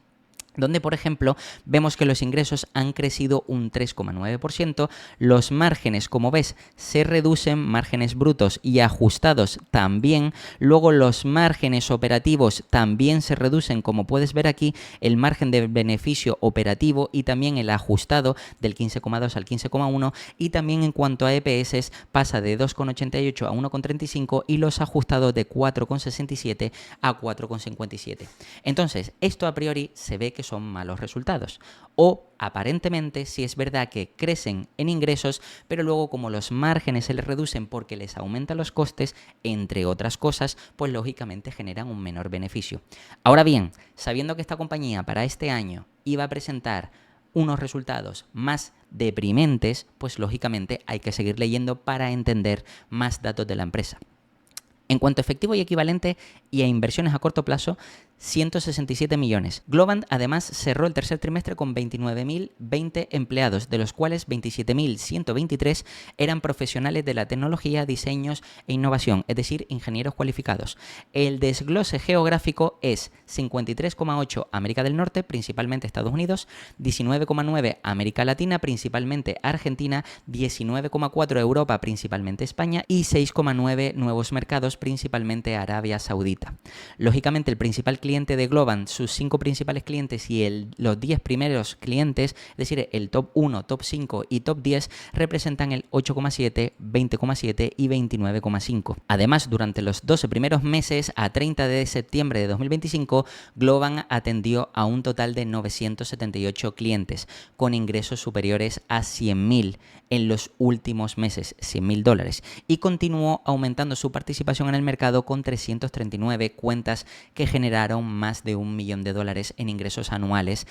donde, por ejemplo, vemos que los ingresos han crecido un 3,9%, los márgenes, como ves, se reducen, márgenes brutos y ajustados también, luego los márgenes operativos también se reducen, como puedes ver aquí, el margen de beneficio operativo y también el ajustado del 15,2 al 15,1, y también en cuanto a EPS pasa de 2,88 a 1,35 y los ajustados de 4,67 a 4,57. Entonces, esto a priori se ve que son malos resultados. O aparentemente sí es verdad que crecen en ingresos, pero luego como los márgenes se les reducen porque les aumentan los costes, entre otras cosas, pues lógicamente generan un menor beneficio. Ahora bien, sabiendo que esta compañía para este año iba a presentar unos resultados más deprimentes, pues lógicamente hay que seguir leyendo para entender más datos de la empresa. En cuanto a efectivo y equivalente y a inversiones a corto plazo, 167 millones. Globant además cerró el tercer trimestre con 29.020 empleados, de los cuales 27.123 eran profesionales de la tecnología, diseños e innovación, es decir, ingenieros cualificados. El desglose geográfico es 53,8 América del Norte, principalmente Estados Unidos, 19,9 América Latina, principalmente Argentina, 19,4 Europa, principalmente España, y 6,9 nuevos mercados, principalmente Arabia Saudita. Lógicamente, el principal cliente de Globant, sus 5 principales clientes y los 10 primeros clientes, es decir, el top 1, top 5 y top 10, representan el 8,7, 20,7 y 29,5. Además, durante los 12 primeros meses, a 30 de septiembre de 2025, Globant atendió a un total de 978 clientes, con ingresos superiores a 100.000 en los últimos meses, $100.000, y continuó aumentando su participación en el mercado con 339 cuentas que generaron más de $1 millón en ingresos anuales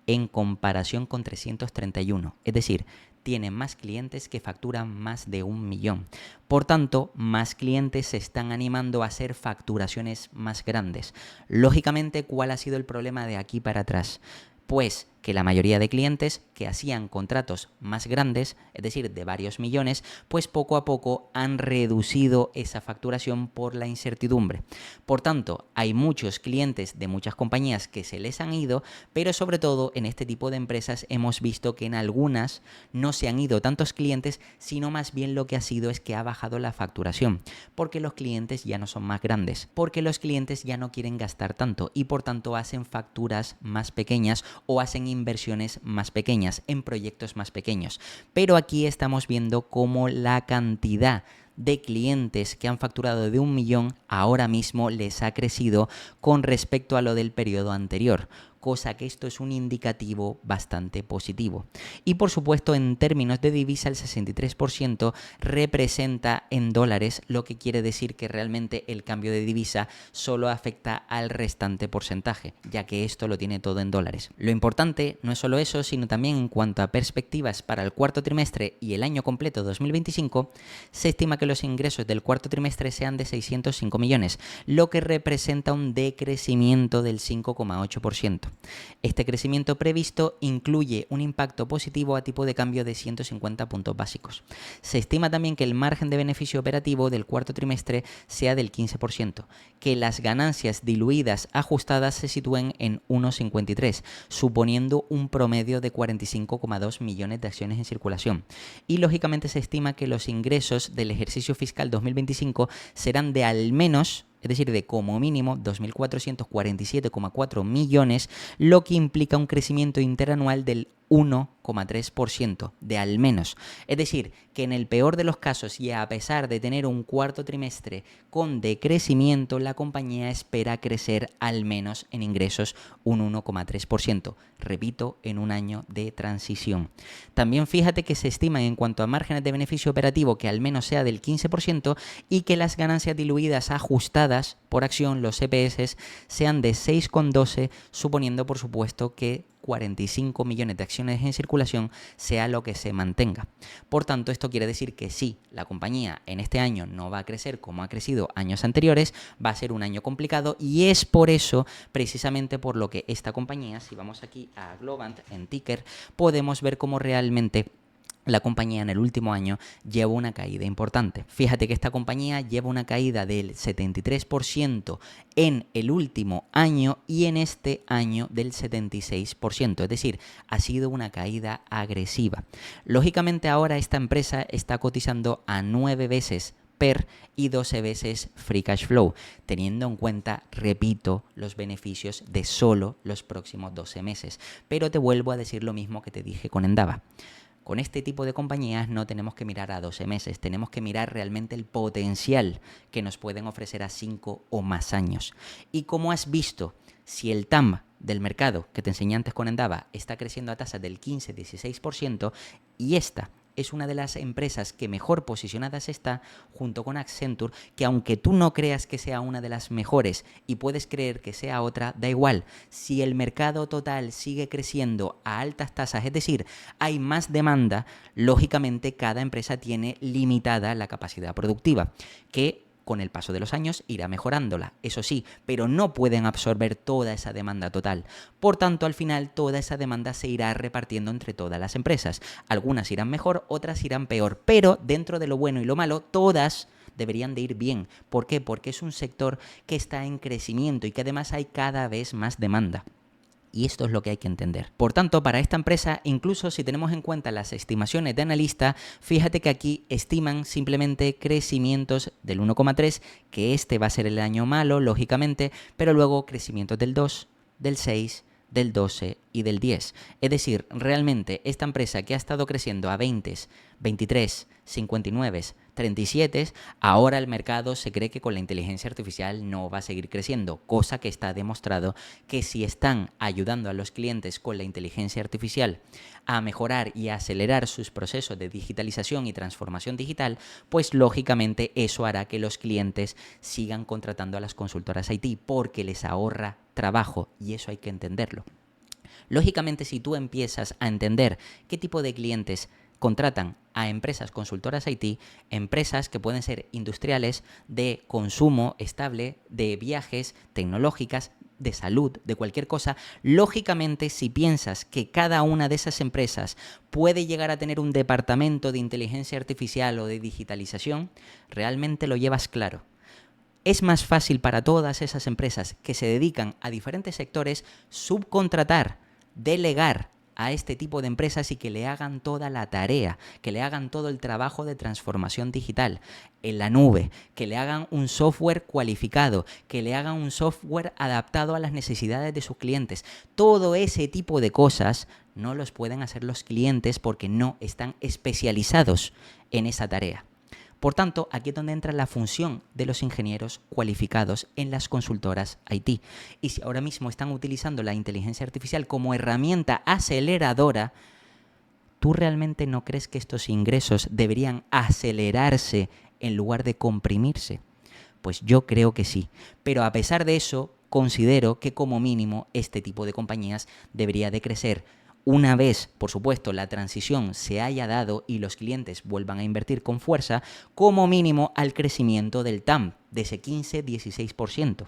en comparación con 331. Es decir, tiene más clientes que facturan más de 1 millón. Por tanto, más clientes se están animando a hacer facturaciones más grandes. Lógicamente, ¿cuál ha sido el problema de aquí para atrás? Pues que la mayoría de clientes que hacían contratos más grandes, es decir, de varios millones, pues poco a poco han reducido esa facturación por la incertidumbre. Por tanto, hay muchos clientes de muchas compañías que se les han ido, pero sobre todo en este tipo de empresas hemos visto que en algunas no se han ido tantos clientes, sino más bien lo que ha sido es que ha bajado la facturación, porque los clientes ya no son más grandes, porque los clientes ya no quieren gastar tanto y por tanto hacen facturas más pequeñas o hacen inversiones más pequeñas en proyectos más pequeños. Pero aquí estamos viendo cómo la cantidad de clientes que han facturado de 1 millón ahora mismo les ha crecido con respecto a lo del periodo anterior, cosa que esto es un indicativo bastante positivo. Y por supuesto, en términos de divisa, el 63% representa en dólares, lo que quiere decir que realmente el cambio de divisa solo afecta al restante porcentaje, ya que esto lo tiene todo en dólares. Lo importante no es solo eso, sino también en cuanto a perspectivas para el cuarto trimestre y el año completo 2025, se estima que los ingresos del cuarto trimestre sean de 605 millones, lo que representa un decrecimiento del 5,8%. Este crecimiento previsto incluye un impacto positivo a tipo de cambio de 150 puntos básicos. Se estima también que el margen de beneficio operativo del cuarto trimestre sea del 15%, que las ganancias diluidas ajustadas se sitúen en 1,53, suponiendo un promedio de 45,2 millones de acciones en circulación. Y lógicamente se estima que los ingresos del ejercicio fiscal 2025 serán de al menos, es decir, de como mínimo 2.447,4 millones, lo que implica un crecimiento interanual del 1,3% de al menos. Es decir, que en el peor de los casos y a pesar de tener un cuarto trimestre con decrecimiento, la compañía espera crecer al menos en ingresos un 1,3%. Repito, en un año de transición. También fíjate que se estima en cuanto a márgenes de beneficio operativo que al menos sea del 15% y que las ganancias diluidas ajustadas por acción, los EPS, sean de 6,12, suponiendo por supuesto que 45 millones de acciones en circulación sea lo que se mantenga. Por tanto, esto quiere decir que sí, la compañía en este año no va a crecer como ha crecido años anteriores, va a ser un año complicado y es por eso, precisamente por lo que esta compañía, si vamos aquí a Globant en ticker, podemos ver cómo realmente la compañía en el último año lleva una caída importante. Fíjate que esta compañía lleva una caída del 73% en el último año y en este año del 76%. Es decir, ha sido una caída agresiva. Lógicamente ahora esta empresa está cotizando a 9 veces PER y 12 veces Free Cash Flow, teniendo en cuenta, repito, los beneficios de solo los próximos 12 meses. Pero te vuelvo a decir lo mismo que te dije con Endava. Con este tipo de compañías no tenemos que mirar a 12 meses, tenemos que mirar realmente el potencial que nos pueden ofrecer a 5 o más años. Y como has visto, si el TAM del mercado que te enseñé antes con Endava está creciendo a tasas del 15-16% y esta es una de las empresas que mejor posicionadas está junto con Accenture, que aunque tú no creas que sea una de las mejores y puedes creer que sea otra, da igual. Si el mercado total sigue creciendo a altas tasas, es decir, hay más demanda, lógicamente cada empresa tiene limitada la capacidad productiva, que con el paso de los años irá mejorándola, eso sí, pero no pueden absorber toda esa demanda total. Por tanto, al final toda esa demanda se irá repartiendo entre todas las empresas. Algunas irán mejor, otras irán peor, pero dentro de lo bueno y lo malo, todas deberían de ir bien. ¿Por qué? Porque es un sector que está en crecimiento y que además hay cada vez más demanda. Y esto es lo que hay que entender. Por tanto, para esta empresa, incluso si tenemos en cuenta las estimaciones de analista, fíjate que aquí estiman simplemente crecimientos del 1,3, que este va a ser el año malo, lógicamente, pero luego crecimientos del 2, del 6, del 12 y del 10. Es decir, realmente esta empresa que ha estado creciendo a 20, 23, 59, 37, ahora el mercado se cree que con la inteligencia artificial no va a seguir creciendo, cosa que está demostrado que si están ayudando a los clientes con la inteligencia artificial a mejorar y a acelerar sus procesos de digitalización y transformación digital, pues lógicamente eso hará que los clientes sigan contratando a las consultoras IT porque les ahorra trabajo y eso hay que entenderlo. Lógicamente, si tú empiezas a entender qué tipo de clientes contratan a empresas consultoras IT, empresas que pueden ser industriales, de consumo estable, de viajes, tecnológicas, de salud, de cualquier cosa, lógicamente si piensas que cada una de esas empresas puede llegar a tener un departamento de inteligencia artificial o de digitalización, realmente lo llevas claro. Es más fácil para todas esas empresas que se dedican a diferentes sectores subcontratar, delegar a este tipo de empresas y que le hagan toda la tarea, que le hagan todo el trabajo de transformación digital en la nube, que le hagan un software cualificado, que le hagan un software adaptado a las necesidades de sus clientes. Todo ese tipo de cosas no los pueden hacer los clientes porque no están especializados en esa tarea. Por tanto, aquí es donde entra la función de los ingenieros cualificados en las consultoras IT. Y si ahora mismo están utilizando la inteligencia artificial como herramienta aceleradora, ¿tú realmente no crees que estos ingresos deberían acelerarse en lugar de comprimirse? Pues yo creo que sí. Pero a pesar de eso, considero que como mínimo este tipo de compañías debería de crecer. Una vez, por supuesto, la transición se haya dado y los clientes vuelvan a invertir con fuerza, como mínimo al crecimiento del TAM de ese 15-16%.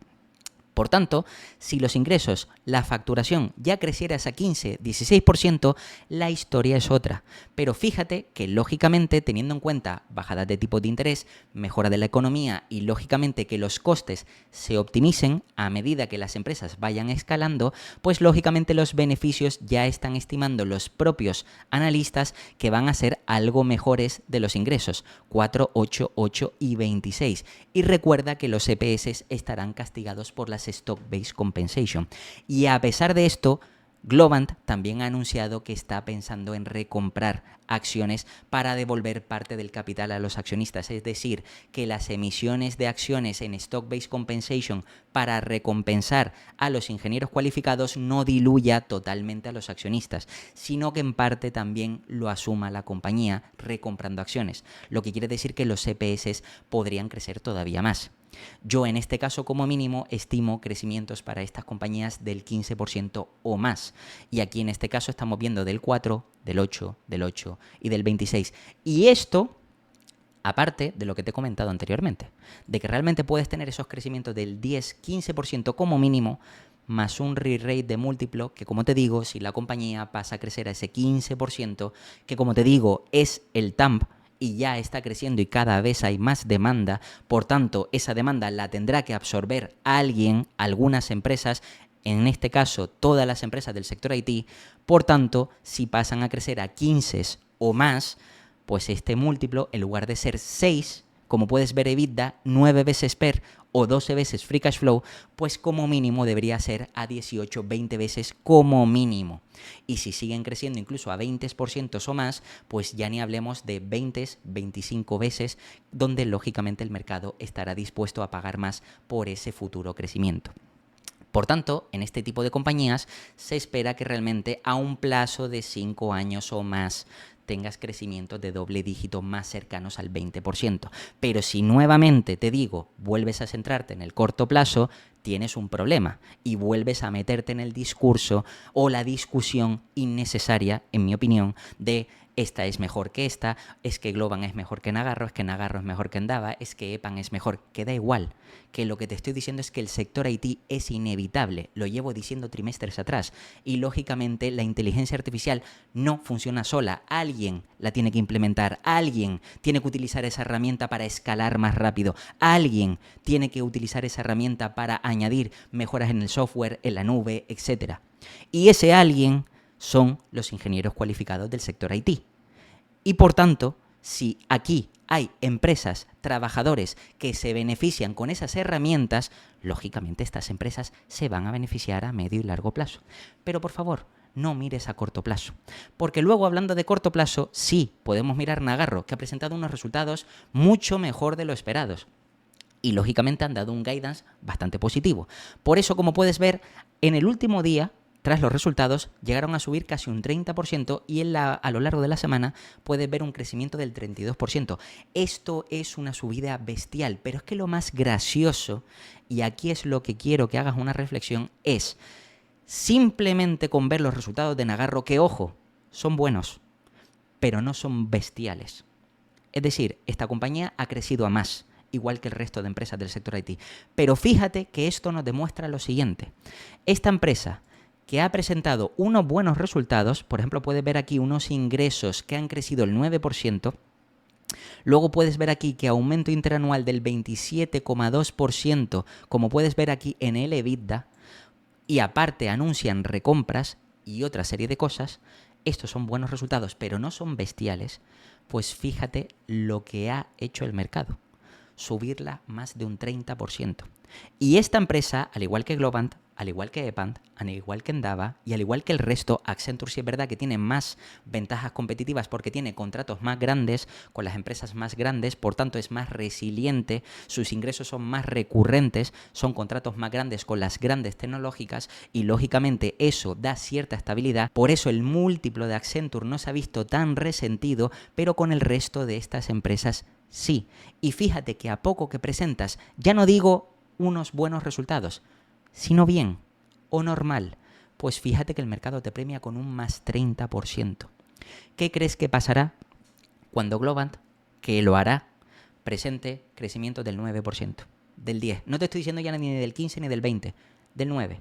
Por tanto, si los ingresos, la facturación ya creciera ese 15-16%, la historia es otra. Pero fíjate que lógicamente, teniendo en cuenta bajadas de tipo de interés, mejora de la economía y lógicamente que los costes se optimicen a medida que las empresas vayan escalando, pues lógicamente los beneficios ya están estimando los propios analistas que van a ser algo mejores de los ingresos, 4, 8, 8 y 26. Y recuerda que los EPS estarán castigados por las Stock-Based Compensation. Y a pesar de esto, Globant también ha anunciado que está pensando en recomprar acciones para devolver parte del capital a los accionistas. Es decir, que las emisiones de acciones en Stock-Based Compensation para recompensar a los ingenieros cualificados no diluya totalmente a los accionistas, sino que en parte también lo asuma la compañía recomprando acciones. Lo que quiere decir que los EPS podrían crecer todavía más. Yo en este caso como mínimo estimo crecimientos para estas compañías del 15% o más. Y aquí en este caso estamos viendo del 4, del 8, del 8 y del 26. Y esto, aparte de lo que te he comentado anteriormente, de que realmente puedes tener esos crecimientos del 10-15% como mínimo, más un re-rate de múltiplo que, como te digo, si la compañía pasa a crecer a ese 15%, que como te digo es el TAMP, y ya está creciendo y cada vez hay más demanda, por tanto, esa demanda la tendrá que absorber alguien, algunas empresas, en este caso todas las empresas del sector IT, por tanto, si pasan a crecer a 15 o más, pues este múltiplo, en lugar de ser 6, como puedes ver EBITDA, 9 veces PER o 12 veces Free Cash Flow, pues como mínimo debería ser a 18, 20 veces como mínimo. Y si siguen creciendo incluso a 20% o más, pues ya ni hablemos de 20, 25 veces, donde lógicamente el mercado estará dispuesto a pagar más por ese futuro crecimiento. Por tanto, en este tipo de compañías se espera que realmente a un plazo de 5 años o más tengas crecimientos de doble dígito más cercanos al 20%. Pero si nuevamente, te digo, vuelves a centrarte en el corto plazo, tienes un problema y vuelves a meterte en el discurso o la discusión innecesaria, en mi opinión, de esta es mejor que esta, es que Globant es mejor que Nagarro, es que Nagarro es mejor que Endava, es que EPAM es mejor, que da igual, que lo que te estoy diciendo es que el sector IT es inevitable, lo llevo diciendo trimestres atrás, y lógicamente la inteligencia artificial no funciona sola, alguien la tiene que implementar, alguien tiene que utilizar esa herramienta para escalar más rápido, alguien tiene que utilizar esa herramienta para añadir mejoras en el software, en la nube, etc. Y ese alguien son los ingenieros cualificados del sector IT. Y por tanto, si aquí hay empresas, trabajadores que se benefician con esas herramientas, lógicamente estas empresas se van a beneficiar a medio y largo plazo. Pero por favor, no mires a corto plazo. Porque luego, hablando de corto plazo, sí podemos mirar Nagarro, que ha presentado unos resultados mucho mejor de lo esperados. Y lógicamente han dado un guidance bastante positivo. Por eso, como puedes ver, en el último día, tras los resultados, llegaron a subir casi un 30% y a lo largo de la semana puedes ver un crecimiento del 32%. Esto es una subida bestial, pero es que lo más gracioso, y aquí es lo que quiero que hagas una reflexión, es simplemente con ver los resultados de Nagarro, que ojo, son buenos, pero no son bestiales. Es decir, esta compañía ha crecido a más, igual que el resto de empresas del sector IT. Pero fíjate que esto nos demuestra lo siguiente. Esta empresa, que ha presentado unos buenos resultados, por ejemplo, puedes ver aquí unos ingresos que han crecido el 9%, luego puedes ver aquí que aumento interanual del 27,2%, como puedes ver aquí en el EBITDA, y aparte anuncian recompras y otra serie de cosas. Estos son buenos resultados, pero no son bestiales. Pues fíjate lo que ha hecho el mercado, subirla más de un 30%. Y esta empresa, al igual que Globant, al igual que EPAM, al igual que Endava y al igual que el resto, Accenture sí es verdad que tiene más ventajas competitivas porque tiene contratos más grandes con las empresas más grandes, por tanto es más resiliente, sus ingresos son más recurrentes, son contratos más grandes con las grandes tecnológicas y lógicamente eso da cierta estabilidad. Por eso el múltiplo de Accenture no se ha visto tan resentido, pero con el resto de estas empresas sí. Y fíjate que a poco que presentas, ya no digo unos buenos resultados, sino bien o normal, pues fíjate que el mercado te premia con un más 30%. ¿Qué crees que pasará cuando Globant, que lo hará, presente crecimiento del 9%, del 10%? No te estoy diciendo ya ni del 15 ni del 20, del 9%.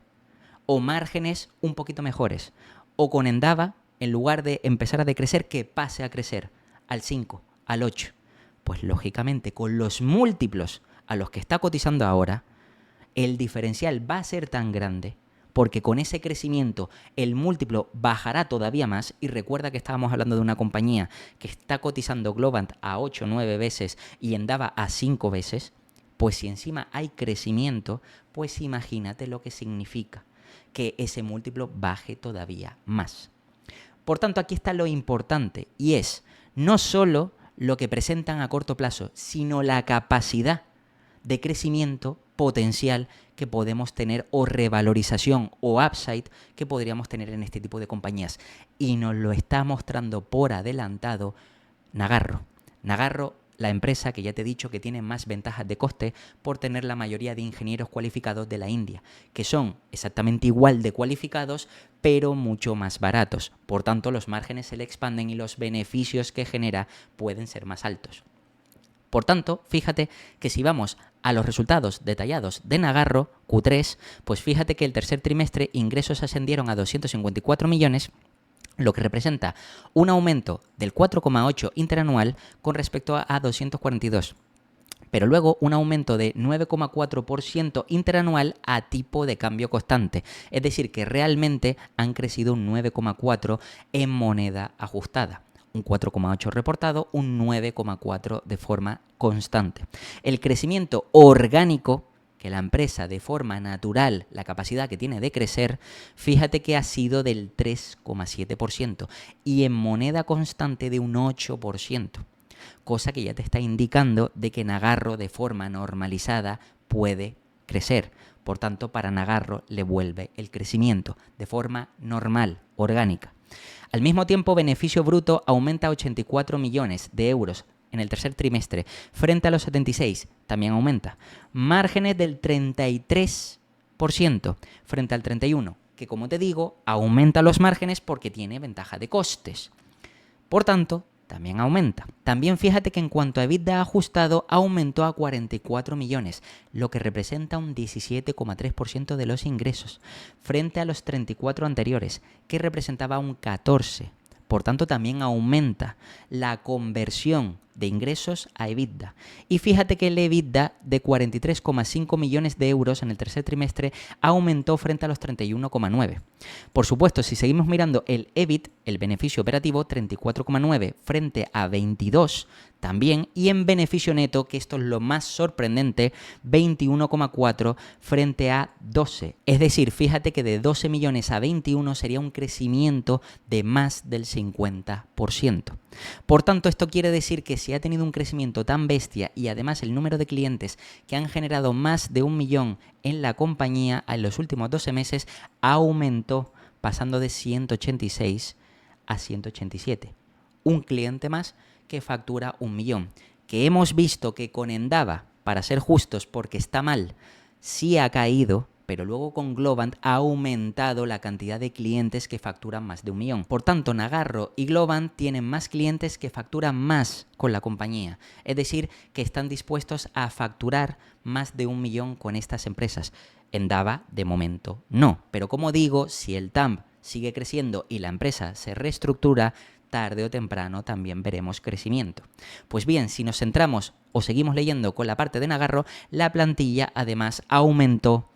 O márgenes un poquito mejores. O con Endava, en lugar de empezar a decrecer, que pase a crecer al 5, al 8. Pues lógicamente con los múltiplos a los que está cotizando ahora, el diferencial va a ser tan grande porque con ese crecimiento el múltiplo bajará todavía más. Y recuerda que estábamos hablando de una compañía que está cotizando Globant a 8 o 9 veces y Endava a 5 veces. Pues si encima hay crecimiento, pues imagínate lo que significa que ese múltiplo baje todavía más. Por tanto, aquí está lo importante y es no solo lo que presentan a corto plazo, sino la capacidad de crecimiento potencial que podemos tener o revalorización o upside que podríamos tener en este tipo de compañías. Y nos lo está mostrando por adelantado Nagarro. Nagarro, la empresa que ya te he dicho que tiene más ventajas de coste por tener la mayoría de ingenieros cualificados de la India, que son exactamente igual de cualificados, pero mucho más baratos. Por tanto, los márgenes se le expanden y los beneficios que genera pueden ser más altos. Por tanto, fíjate que si vamos a los resultados detallados de Nagarro, Q3, pues fíjate que el tercer trimestre ingresos ascendieron a 254 millones, lo que representa un aumento del 4,8 interanual con respecto a 242. Pero luego un aumento de 9,4% interanual a tipo de cambio constante. Es decir, que realmente han crecido un 9,4% en moneda ajustada. Un 4,8 reportado, un 9,4 de forma constante. El crecimiento orgánico que la empresa de forma natural, la capacidad que tiene de crecer, fíjate que ha sido del 3,7% y en moneda constante de un 8%, cosa que ya te está indicando de que Nagarro de forma normalizada puede crecer. Por tanto, para Nagarro le vuelve el crecimiento de forma normal, orgánica. Al mismo tiempo, beneficio bruto aumenta a 84 millones de euros en el tercer trimestre, frente a los 76, también aumenta. Márgenes del 33% frente al 31%, que como te digo, aumenta los márgenes porque tiene ventaja de costes. Por tanto, también aumenta. También fíjate que en cuanto a EBITDA ajustado, aumentó a 44 millones, lo que representa un 17,3% de los ingresos, frente a los 34 anteriores, que representaba un 14%. Por tanto, también aumenta la conversión de ingresos a EBITDA. Y fíjate que el EBITDA de 43,5 millones de euros en el tercer trimestre aumentó frente a los 31,9. Por supuesto, si seguimos mirando el EBIT, el beneficio operativo, 34,9 frente a 22 también, y en beneficio neto, que esto es lo más sorprendente, 21,4 frente a 12. Es decir, fíjate que de 12 millones a 21 sería un crecimiento de más del 50%. Por tanto, esto quiere decir que si ha tenido un crecimiento tan bestia y además el número de clientes que han generado más de 1 millón en la compañía en los últimos 12 meses aumentó, pasando de 186 a 187. Un cliente más que factura 1 millón. Que hemos visto que con Endava, para ser justos, porque está mal, sí ha caído, pero luego con Globant ha aumentado la cantidad de clientes que facturan más de 1 millón. Por tanto, Nagarro y Globant tienen más clientes que facturan más con la compañía. Es decir, que están dispuestos a facturar más de 1 millón con estas empresas. Endava, de momento, no. Pero como digo, si el TAM sigue creciendo y la empresa se reestructura, tarde o temprano también veremos crecimiento. Pues bien, si nos centramos o seguimos leyendo con la parte de Nagarro, la plantilla además aumentó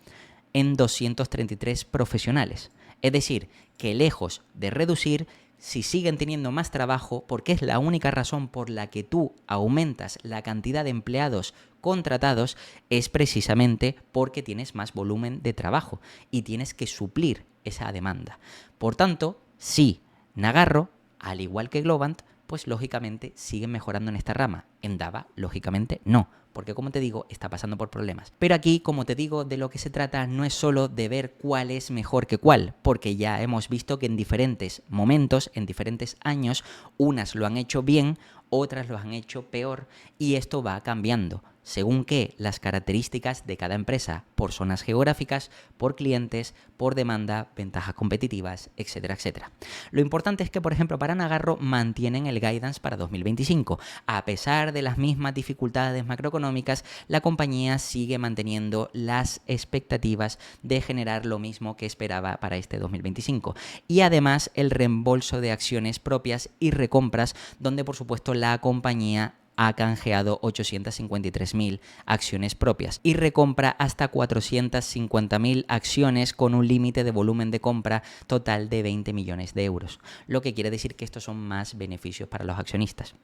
en 233 profesionales. Es decir, que lejos de reducir, si siguen teniendo más trabajo, porque es la única razón por la que tú aumentas la cantidad de empleados contratados, es precisamente porque tienes más volumen de trabajo y tienes que suplir esa demanda. Por tanto, sí, Nagarro, al igual que Globant, pues lógicamente siguen mejorando en esta rama. Endava, lógicamente, no, porque como te digo, está pasando por problemas. Pero aquí, como te digo, de lo que se trata no es solo de ver cuál es mejor que cuál, porque ya hemos visto que en diferentes momentos, en diferentes años, unas lo han hecho bien, otras lo han hecho peor, y esto va cambiando según que las características de cada empresa, por zonas geográficas, por clientes, por demanda, ventajas competitivas, etcétera, etcétera. Lo importante es que, por ejemplo, para Nagarro mantienen el guidance para 2025. A pesar de las mismas dificultades macroeconómicas, la compañía sigue manteniendo las expectativas de generar lo mismo que esperaba para este 2025. Y además el reembolso de acciones propias y recompras, donde por supuesto la compañía ha canjeado 853.000 acciones propias y recompra hasta 450.000 acciones con un límite de volumen de compra total de 20 millones de euros, lo que quiere decir que estos son más beneficios para los accionistas.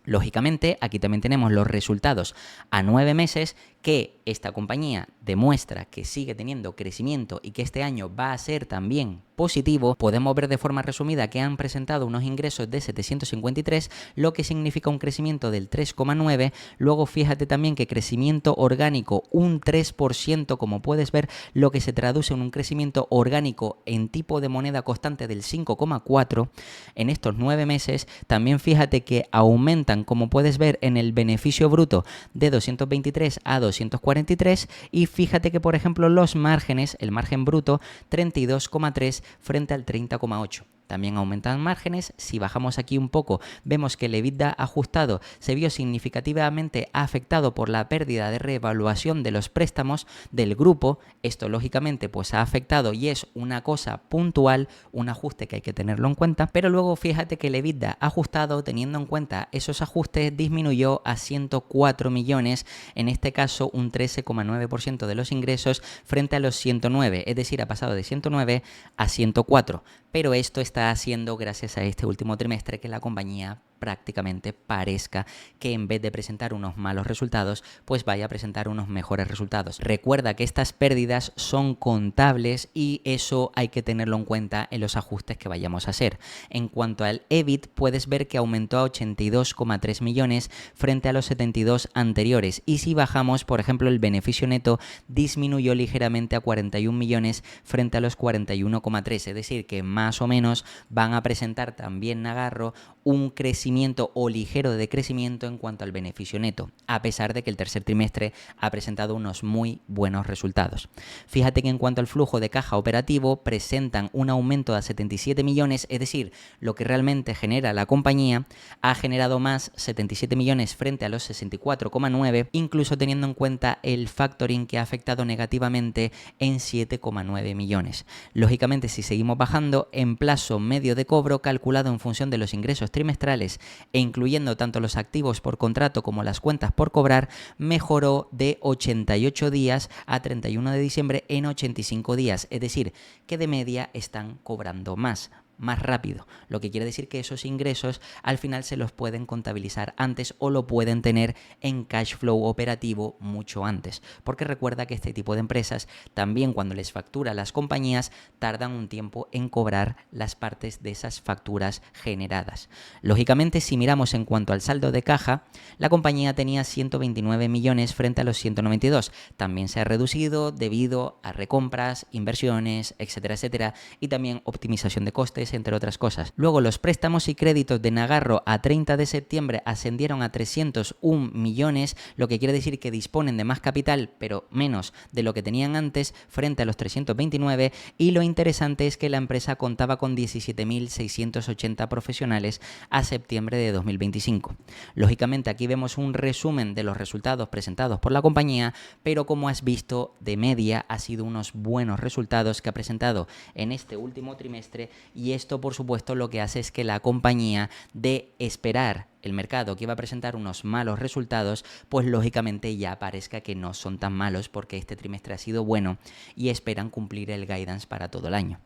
Lógicamente, aquí también tenemos los resultados a 9 meses que esta compañía demuestra que sigue teniendo crecimiento y que este año va a ser también positivo. Podemos ver de forma resumida que han presentado unos ingresos de 753, lo que significa un crecimiento del 3,9. Luego fíjate también que crecimiento orgánico un 3%, como puedes ver, lo que se traduce en un crecimiento orgánico en tipo de moneda constante del 5,4 en estos 9 meses. También fíjate que aumentan, como puedes ver, en el beneficio bruto de 223 a 243, y fíjate que, por ejemplo, los márgenes, el margen bruto 32,3 frente al 30,8. También aumentan márgenes. Si bajamos aquí un poco, vemos que el EBITDA ajustado se vio significativamente afectado por la pérdida de reevaluación de los préstamos del grupo. Esto lógicamente pues ha afectado y es una cosa puntual, un ajuste que hay que tenerlo en cuenta. Pero luego fíjate que el EBITDA ajustado, teniendo en cuenta esos ajustes, disminuyó a 104 millones, en este caso un 13,9% de los ingresos frente a los 109, es decir, ha pasado de 109 a 104. Pero esto está haciendo, gracias a este último trimestre, que la compañía prácticamente parezca que en vez de presentar unos malos resultados, pues vaya a presentar unos mejores resultados. Recuerda que estas pérdidas son contables y eso hay que tenerlo en cuenta en los ajustes que vayamos a hacer. En cuanto al EBIT, puedes ver que aumentó a 82,3 millones frente a los 72 anteriores, y si bajamos, por ejemplo, el beneficio neto disminuyó ligeramente a 41 millones frente a los 41,3, es decir, que más o menos van a presentar también Nagarro un crecimiento decrecimiento o ligero decrecimiento en cuanto al beneficio neto, a pesar de que el tercer trimestre ha presentado unos muy buenos resultados. Fíjate que en cuanto al flujo de caja operativo presentan un aumento de 77 millones, es decir, lo que realmente genera la compañía ha generado más 77 millones frente a los 64,9, incluso teniendo en cuenta el factoring que ha afectado negativamente en 7,9 millones. Lógicamente, si seguimos bajando, en plazo medio de cobro calculado en función de los ingresos trimestrales e incluyendo tanto los activos por contrato como las cuentas por cobrar, mejoró de 88 días a 31 de diciembre en 85 días, es decir, que de media están cobrando más rápido, lo que quiere decir que esos ingresos al final se los pueden contabilizar antes o lo pueden tener en cash flow operativo mucho antes, porque recuerda que este tipo de empresas también cuando les factura a las compañías tardan un tiempo en cobrar las partes de esas facturas generadas. Lógicamente, si miramos en cuanto al saldo de caja, la compañía tenía 129 millones frente a los 192, también se ha reducido debido a recompras, inversiones, etcétera, etcétera, y también optimización de costes, entre otras cosas. Luego, los préstamos y créditos de Nagarro a 30 de septiembre ascendieron a 301 millones, lo que quiere decir que disponen de más capital, pero menos de lo que tenían antes frente a los 329, y lo interesante es que la empresa contaba con 17.680 profesionales a septiembre de 2025. Lógicamente, aquí vemos un resumen de los resultados presentados por la compañía, pero como has visto, de media ha sido unos buenos resultados que ha presentado en este último trimestre, y esto, por supuesto, lo que hace es que la compañía, de esperar el mercado que iba a presentar unos malos resultados, pues lógicamente ya parezca que no son tan malos porque este trimestre ha sido bueno y esperan cumplir el guidance para todo el año.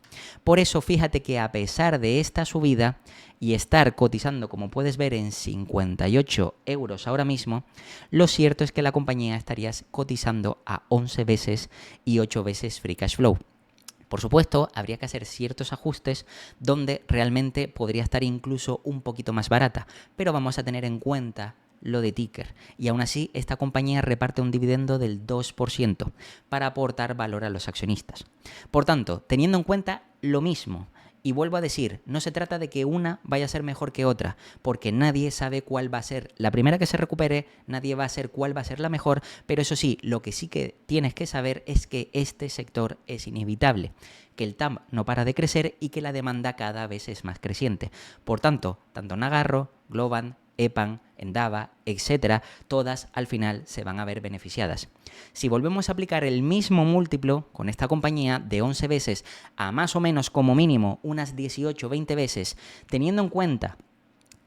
Por eso, fíjate que a pesar de esta subida y estar cotizando, como puedes ver, en 58 euros ahora mismo, lo cierto es que la compañía estaría cotizando a 11 veces y 8 veces free cash flow. Por supuesto, habría que hacer ciertos ajustes donde realmente podría estar incluso un poquito más barata, pero vamos a tener en cuenta lo de ticker, y aún así esta compañía reparte un dividendo del 2% para aportar valor a los accionistas. Por tanto, teniendo en cuenta lo mismo, y vuelvo a decir, no se trata de que una vaya a ser mejor que otra, porque nadie sabe cuál va a ser la primera que se recupere, nadie va a saber cuál va a ser la mejor, pero eso sí, lo que sí que tienes que saber es que este sector es inevitable, que el TAM no para de crecer y que la demanda cada vez es más creciente. Por tanto, tanto Nagarro, Globant, EPAM, Endava, etcétera, todas al final se van a ver beneficiadas. Si volvemos a aplicar el mismo múltiplo con esta compañía de 11 veces a más o menos como mínimo unas 18-20 veces, teniendo en cuenta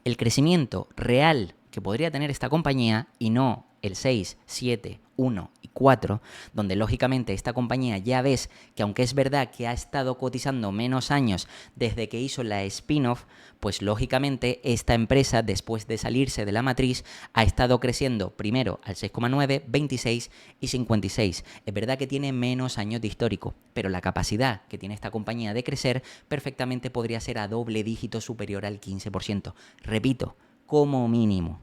el crecimiento real que podría tener esta compañía y no el 6, 7, 1 y 4, donde lógicamente esta compañía ya ves que aunque es verdad que ha estado cotizando menos años desde que hizo la spin-off, pues lógicamente esta empresa después de salirse de la matriz ha estado creciendo primero al 6,9, 26 y 56. Es verdad que tiene menos años de histórico, pero la capacidad que tiene esta compañía de crecer perfectamente podría ser a doble dígito superior al 15%. Repito, como mínimo.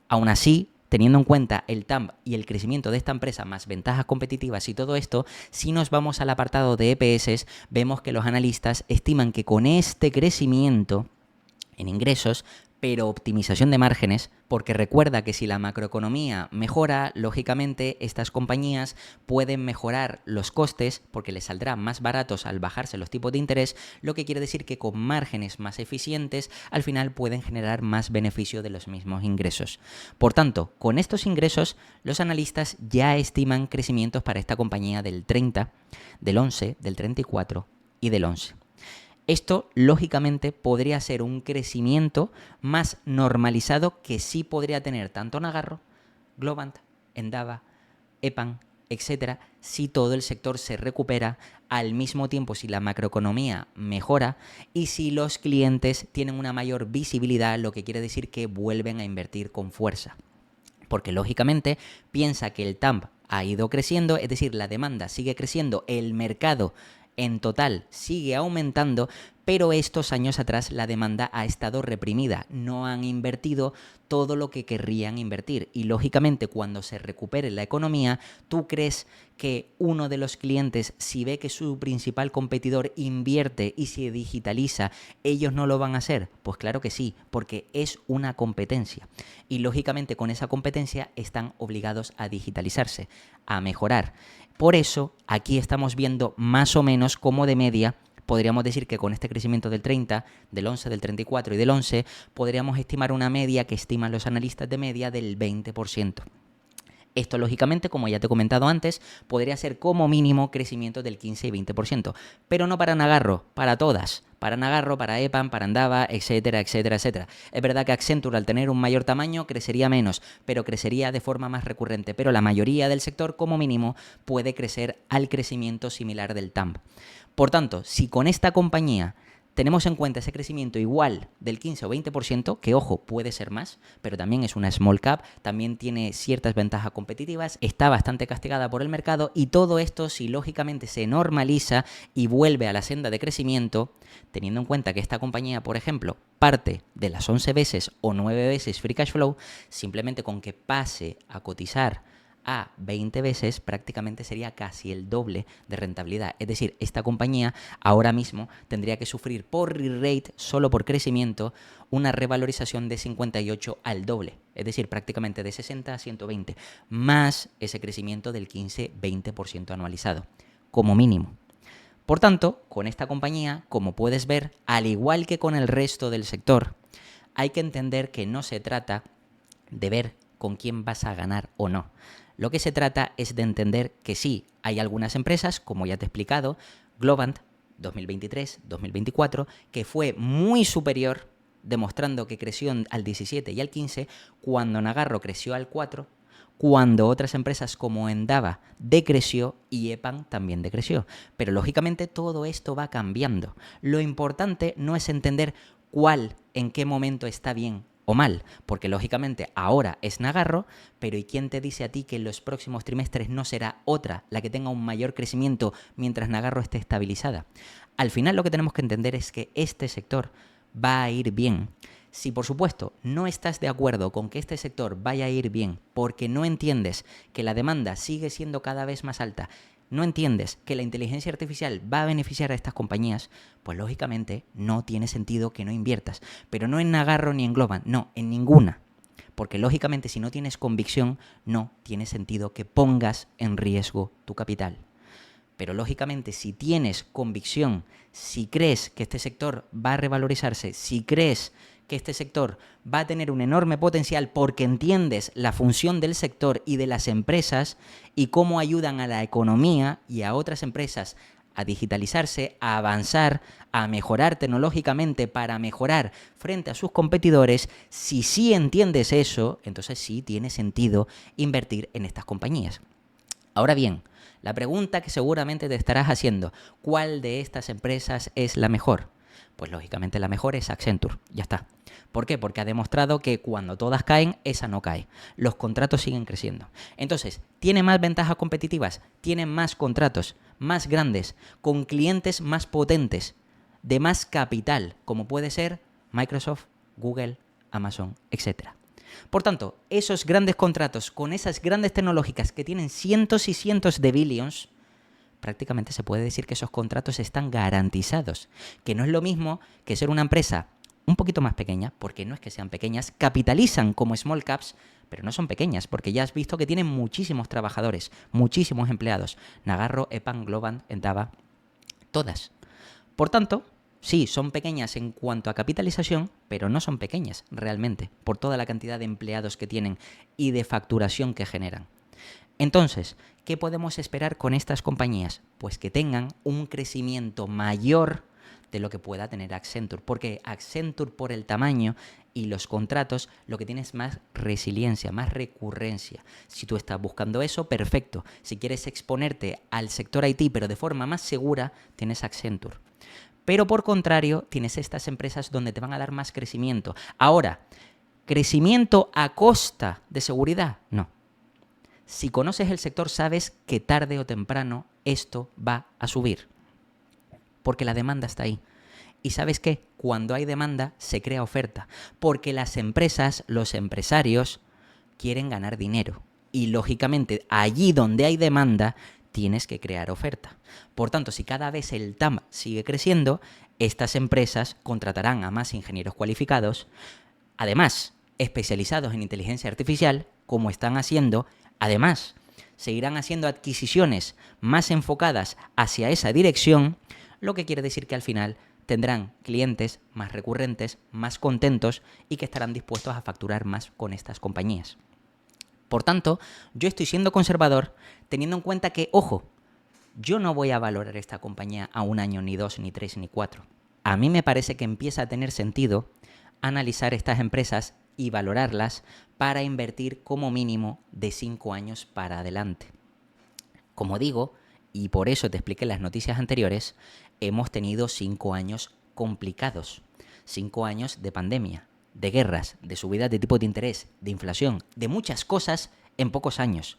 Aún así, teniendo en cuenta el TAM y el crecimiento de esta empresa, más ventajas competitivas y todo esto, si nos vamos al apartado de EPS, vemos que los analistas estiman que con este crecimiento en ingresos, pero optimización de márgenes, porque recuerda que si la macroeconomía mejora, lógicamente estas compañías pueden mejorar los costes porque les saldrán más baratos al bajarse los tipos de interés, lo que quiere decir que con márgenes más eficientes al final pueden generar más beneficio de los mismos ingresos. Por tanto, con estos ingresos, los analistas ya estiman crecimientos para esta compañía del 30, del 11, del 34 y del 11. Esto, lógicamente, podría ser un crecimiento más normalizado que sí podría tener tanto Nagarro, Globant, Endava, EPAM, etcétera, si todo el sector se recupera, al mismo tiempo si la macroeconomía mejora y si los clientes tienen una mayor visibilidad, lo que quiere decir que vuelven a invertir con fuerza. Porque, lógicamente, piensa que el TAM ha ido creciendo, es decir, la demanda sigue creciendo, el mercado en total sigue aumentando, pero estos años atrás la demanda ha estado reprimida, no han invertido todo lo que querrían invertir y lógicamente cuando se recupere la economía, ¿tú crees que uno de los clientes, si ve que su principal competidor invierte y se digitaliza, ellos no lo van a hacer? Pues claro que sí, porque es una competencia y lógicamente con esa competencia están obligados a digitalizarse, a mejorar. Por eso aquí estamos viendo más o menos como de media podríamos decir que con este crecimiento del 30, del 11, del 34 y del 11, podríamos estimar una media que estiman los analistas de media del 20%. Esto, lógicamente, como ya te he comentado antes, podría ser como mínimo crecimiento del 15 y 20%, pero no para Nagarro, para todas. Para Nagarro, para EPAM, para Endava, etcétera, etcétera, etcétera. Es verdad que Accenture, al tener un mayor tamaño, crecería menos, pero crecería de forma más recurrente. Pero la mayoría del sector, como mínimo, puede crecer al crecimiento similar del TAMP. Por tanto, si con esta compañía tenemos en cuenta ese crecimiento igual del 15 o 20%, que ojo, puede ser más, pero también es una small cap, también tiene ciertas ventajas competitivas, está bastante castigada por el mercado y todo esto si lógicamente se normaliza y vuelve a la senda de crecimiento, teniendo en cuenta que esta compañía, por ejemplo, parte de las 11 veces o 9 veces free cash flow, simplemente con que pase a cotizar a 20 veces prácticamente sería casi el doble de rentabilidad. Es decir, esta compañía ahora mismo tendría que sufrir por re-rate, solo por crecimiento, una revalorización de 58 al doble. Es decir, prácticamente de 60 a 120, más ese crecimiento del 15-20% anualizado, como mínimo. Por tanto, con esta compañía, como puedes ver, al igual que con el resto del sector, hay que entender que no se trata de ver con quién vas a ganar o no. Lo que se trata es de entender que sí, hay algunas empresas, como ya te he explicado, Globant 2023, 2024, que fue muy superior, demostrando que creció al 17 y al 15, cuando Nagarro creció al 4, cuando otras empresas como Endava decreció y EPAM también decreció. Pero lógicamente todo esto va cambiando. Lo importante no es entender cuál, en qué momento está bien o mal, porque lógicamente ahora es Nagarro, pero ¿y quién te dice a ti que en los próximos trimestres no será otra la que tenga un mayor crecimiento mientras Nagarro esté estabilizada? Al final lo que tenemos que entender es que este sector va a ir bien. Si por supuesto no estás de acuerdo con que este sector vaya a ir bien porque no entiendes que la demanda sigue siendo cada vez más alta, no entiendes que la inteligencia artificial va a beneficiar a estas compañías, pues lógicamente no tiene sentido que no inviertas. Pero no en Nagarro ni en Globant, no, en ninguna. Porque lógicamente si no tienes convicción, no tiene sentido que pongas en riesgo tu capital. Pero lógicamente si tienes convicción, si crees que este sector va a revalorizarse, si crees que este sector va a tener un enorme potencial porque entiendes la función del sector y de las empresas y cómo ayudan a la economía y a otras empresas a digitalizarse, a avanzar, a mejorar tecnológicamente para mejorar frente a sus competidores, si sí entiendes eso, entonces sí tiene sentido invertir en estas compañías. Ahora bien, la pregunta que seguramente te estarás haciendo, ¿cuál de estas empresas es la mejor? Pues lógicamente la mejor es Accenture, ya está. ¿Por qué? Porque ha demostrado que cuando todas caen, esa no cae. Los contratos siguen creciendo. Entonces, ¿tiene más ventajas competitivas? Tiene más contratos, más grandes, con clientes más potentes, de más capital, como puede ser Microsoft, Google, Amazon, etcétera. Por tanto, esos grandes contratos con esas grandes tecnológicas que tienen cientos y cientos de billions, prácticamente se puede decir que esos contratos están garantizados. Que no es lo mismo que ser una empresa un poquito más pequeña, porque no es que sean pequeñas, capitalizan como small caps, pero no son pequeñas, porque ya has visto que tienen muchísimos trabajadores, muchísimos empleados. Nagarro, EPAM, Globant, Endava, todas. Por tanto, sí, son pequeñas en cuanto a capitalización, pero no son pequeñas realmente, por toda la cantidad de empleados que tienen y de facturación que generan. Entonces, ¿qué podemos esperar con estas compañías? Pues que tengan un crecimiento mayor de lo que pueda tener Accenture, porque Accenture por el tamaño y los contratos lo que tiene es más resiliencia, más recurrencia. Si tú estás buscando eso, perfecto. Si quieres exponerte al sector IT pero de forma más segura, tienes Accenture. Pero por contrario, tienes estas empresas donde te van a dar más crecimiento. Ahora, ¿crecimiento a costa de seguridad? No. Si conoces el sector, sabes que tarde o temprano esto va a subir, porque la demanda está ahí. Y ¿sabes qué? Cuando hay demanda, se crea oferta, porque las empresas, los empresarios, quieren ganar dinero. Y lógicamente, allí donde hay demanda, tienes que crear oferta. Por tanto, si cada vez el TAM sigue creciendo, estas empresas contratarán a más ingenieros cualificados, además, especializados en inteligencia artificial, como están haciendo. Además, seguirán haciendo adquisiciones más enfocadas hacia esa dirección, lo que quiere decir que al final tendrán clientes más recurrentes, más contentos y que estarán dispuestos a facturar más con estas compañías. Por tanto, yo estoy siendo conservador teniendo en cuenta que, ojo, yo no voy a valorar esta compañía a 1 año, ni 2, ni 3, ni 4. A mí me parece que empieza a tener sentido analizar estas empresas y valorarlas para invertir como mínimo de 5 años para adelante. Como digo, y por eso te expliqué en las noticias anteriores, hemos tenido 5 años complicados, 5 años de pandemia, de guerras, de subidas de tipo de interés, de inflación, de muchas cosas en pocos años.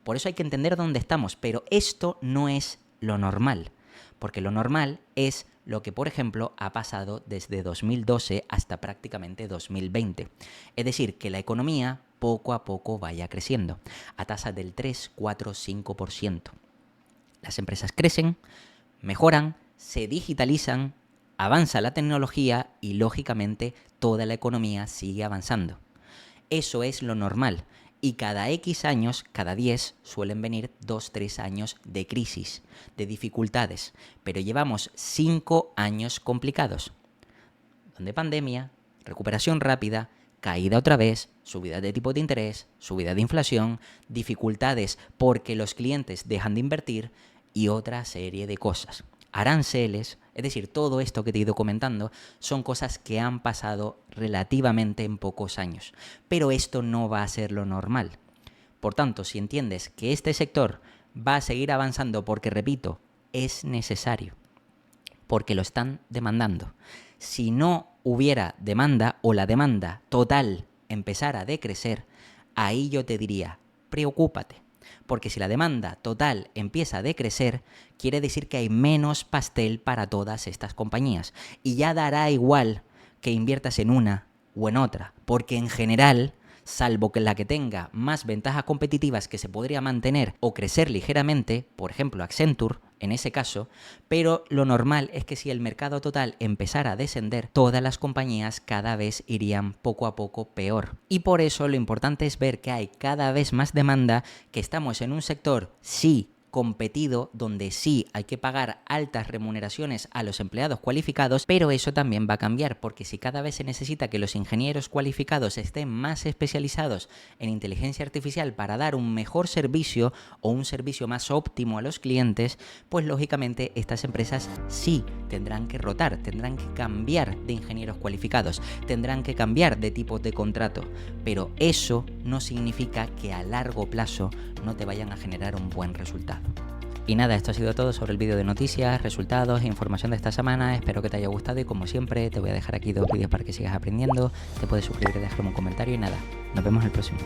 Por eso hay que entender dónde estamos, pero esto no es lo normal, porque lo normal es lo que, por ejemplo, ha pasado desde 2012 hasta prácticamente 2020. Es decir, que la economía poco a poco vaya creciendo, a tasas del 3, 4, 5%. Las empresas crecen, mejoran, se digitalizan, avanza la tecnología y, lógicamente, toda la economía sigue avanzando. Eso es lo normal. Y cada X años, cada 10, suelen venir 2, 3 años de crisis, de dificultades. Pero llevamos 5 años complicados, donde pandemia, recuperación rápida, caída otra vez, subida de tipo de interés, subida de inflación, dificultades porque los clientes dejan de invertir y otra serie de cosas. Aranceles, es decir, todo esto que te he ido comentando son cosas que han pasado relativamente en pocos años. Pero esto no va a ser lo normal. Por tanto, si entiendes que este sector va a seguir avanzando porque, repito, es necesario, porque lo están demandando. Si no hubiera demanda o la demanda total empezara a decrecer, ahí yo te diría, preocúpate. Porque si la demanda total empieza a decrecer, quiere decir que hay menos pastel para todas estas compañías. Y ya dará igual que inviertas en una o en otra, porque en general, salvo que la que tenga más ventajas competitivas que se podría mantener o crecer ligeramente, por ejemplo Accenture, en ese caso, pero lo normal es que si el mercado total empezara a descender, todas las compañías cada vez irían poco a poco peor. Y por eso lo importante es ver que hay cada vez más demanda, que estamos en un sector, sí, competido, donde sí hay que pagar altas remuneraciones a los empleados cualificados, pero eso también va a cambiar, porque si cada vez se necesita que los ingenieros cualificados estén más especializados en inteligencia artificial para dar un mejor servicio o un servicio más óptimo a los clientes, pues lógicamente estas empresas sí tendrán que rotar, tendrán que cambiar de ingenieros cualificados, tendrán que cambiar de tipos de contrato, pero eso no significa que a largo plazo no te vayan a generar un buen resultado. Y nada, esto ha sido todo sobre el vídeo de noticias, resultados e información de esta semana. Espero que te haya gustado y como siempre te voy a dejar aquí 2 vídeos para que sigas aprendiendo. Te puedes suscribir y dejarme un comentario y nada, nos vemos el próximo.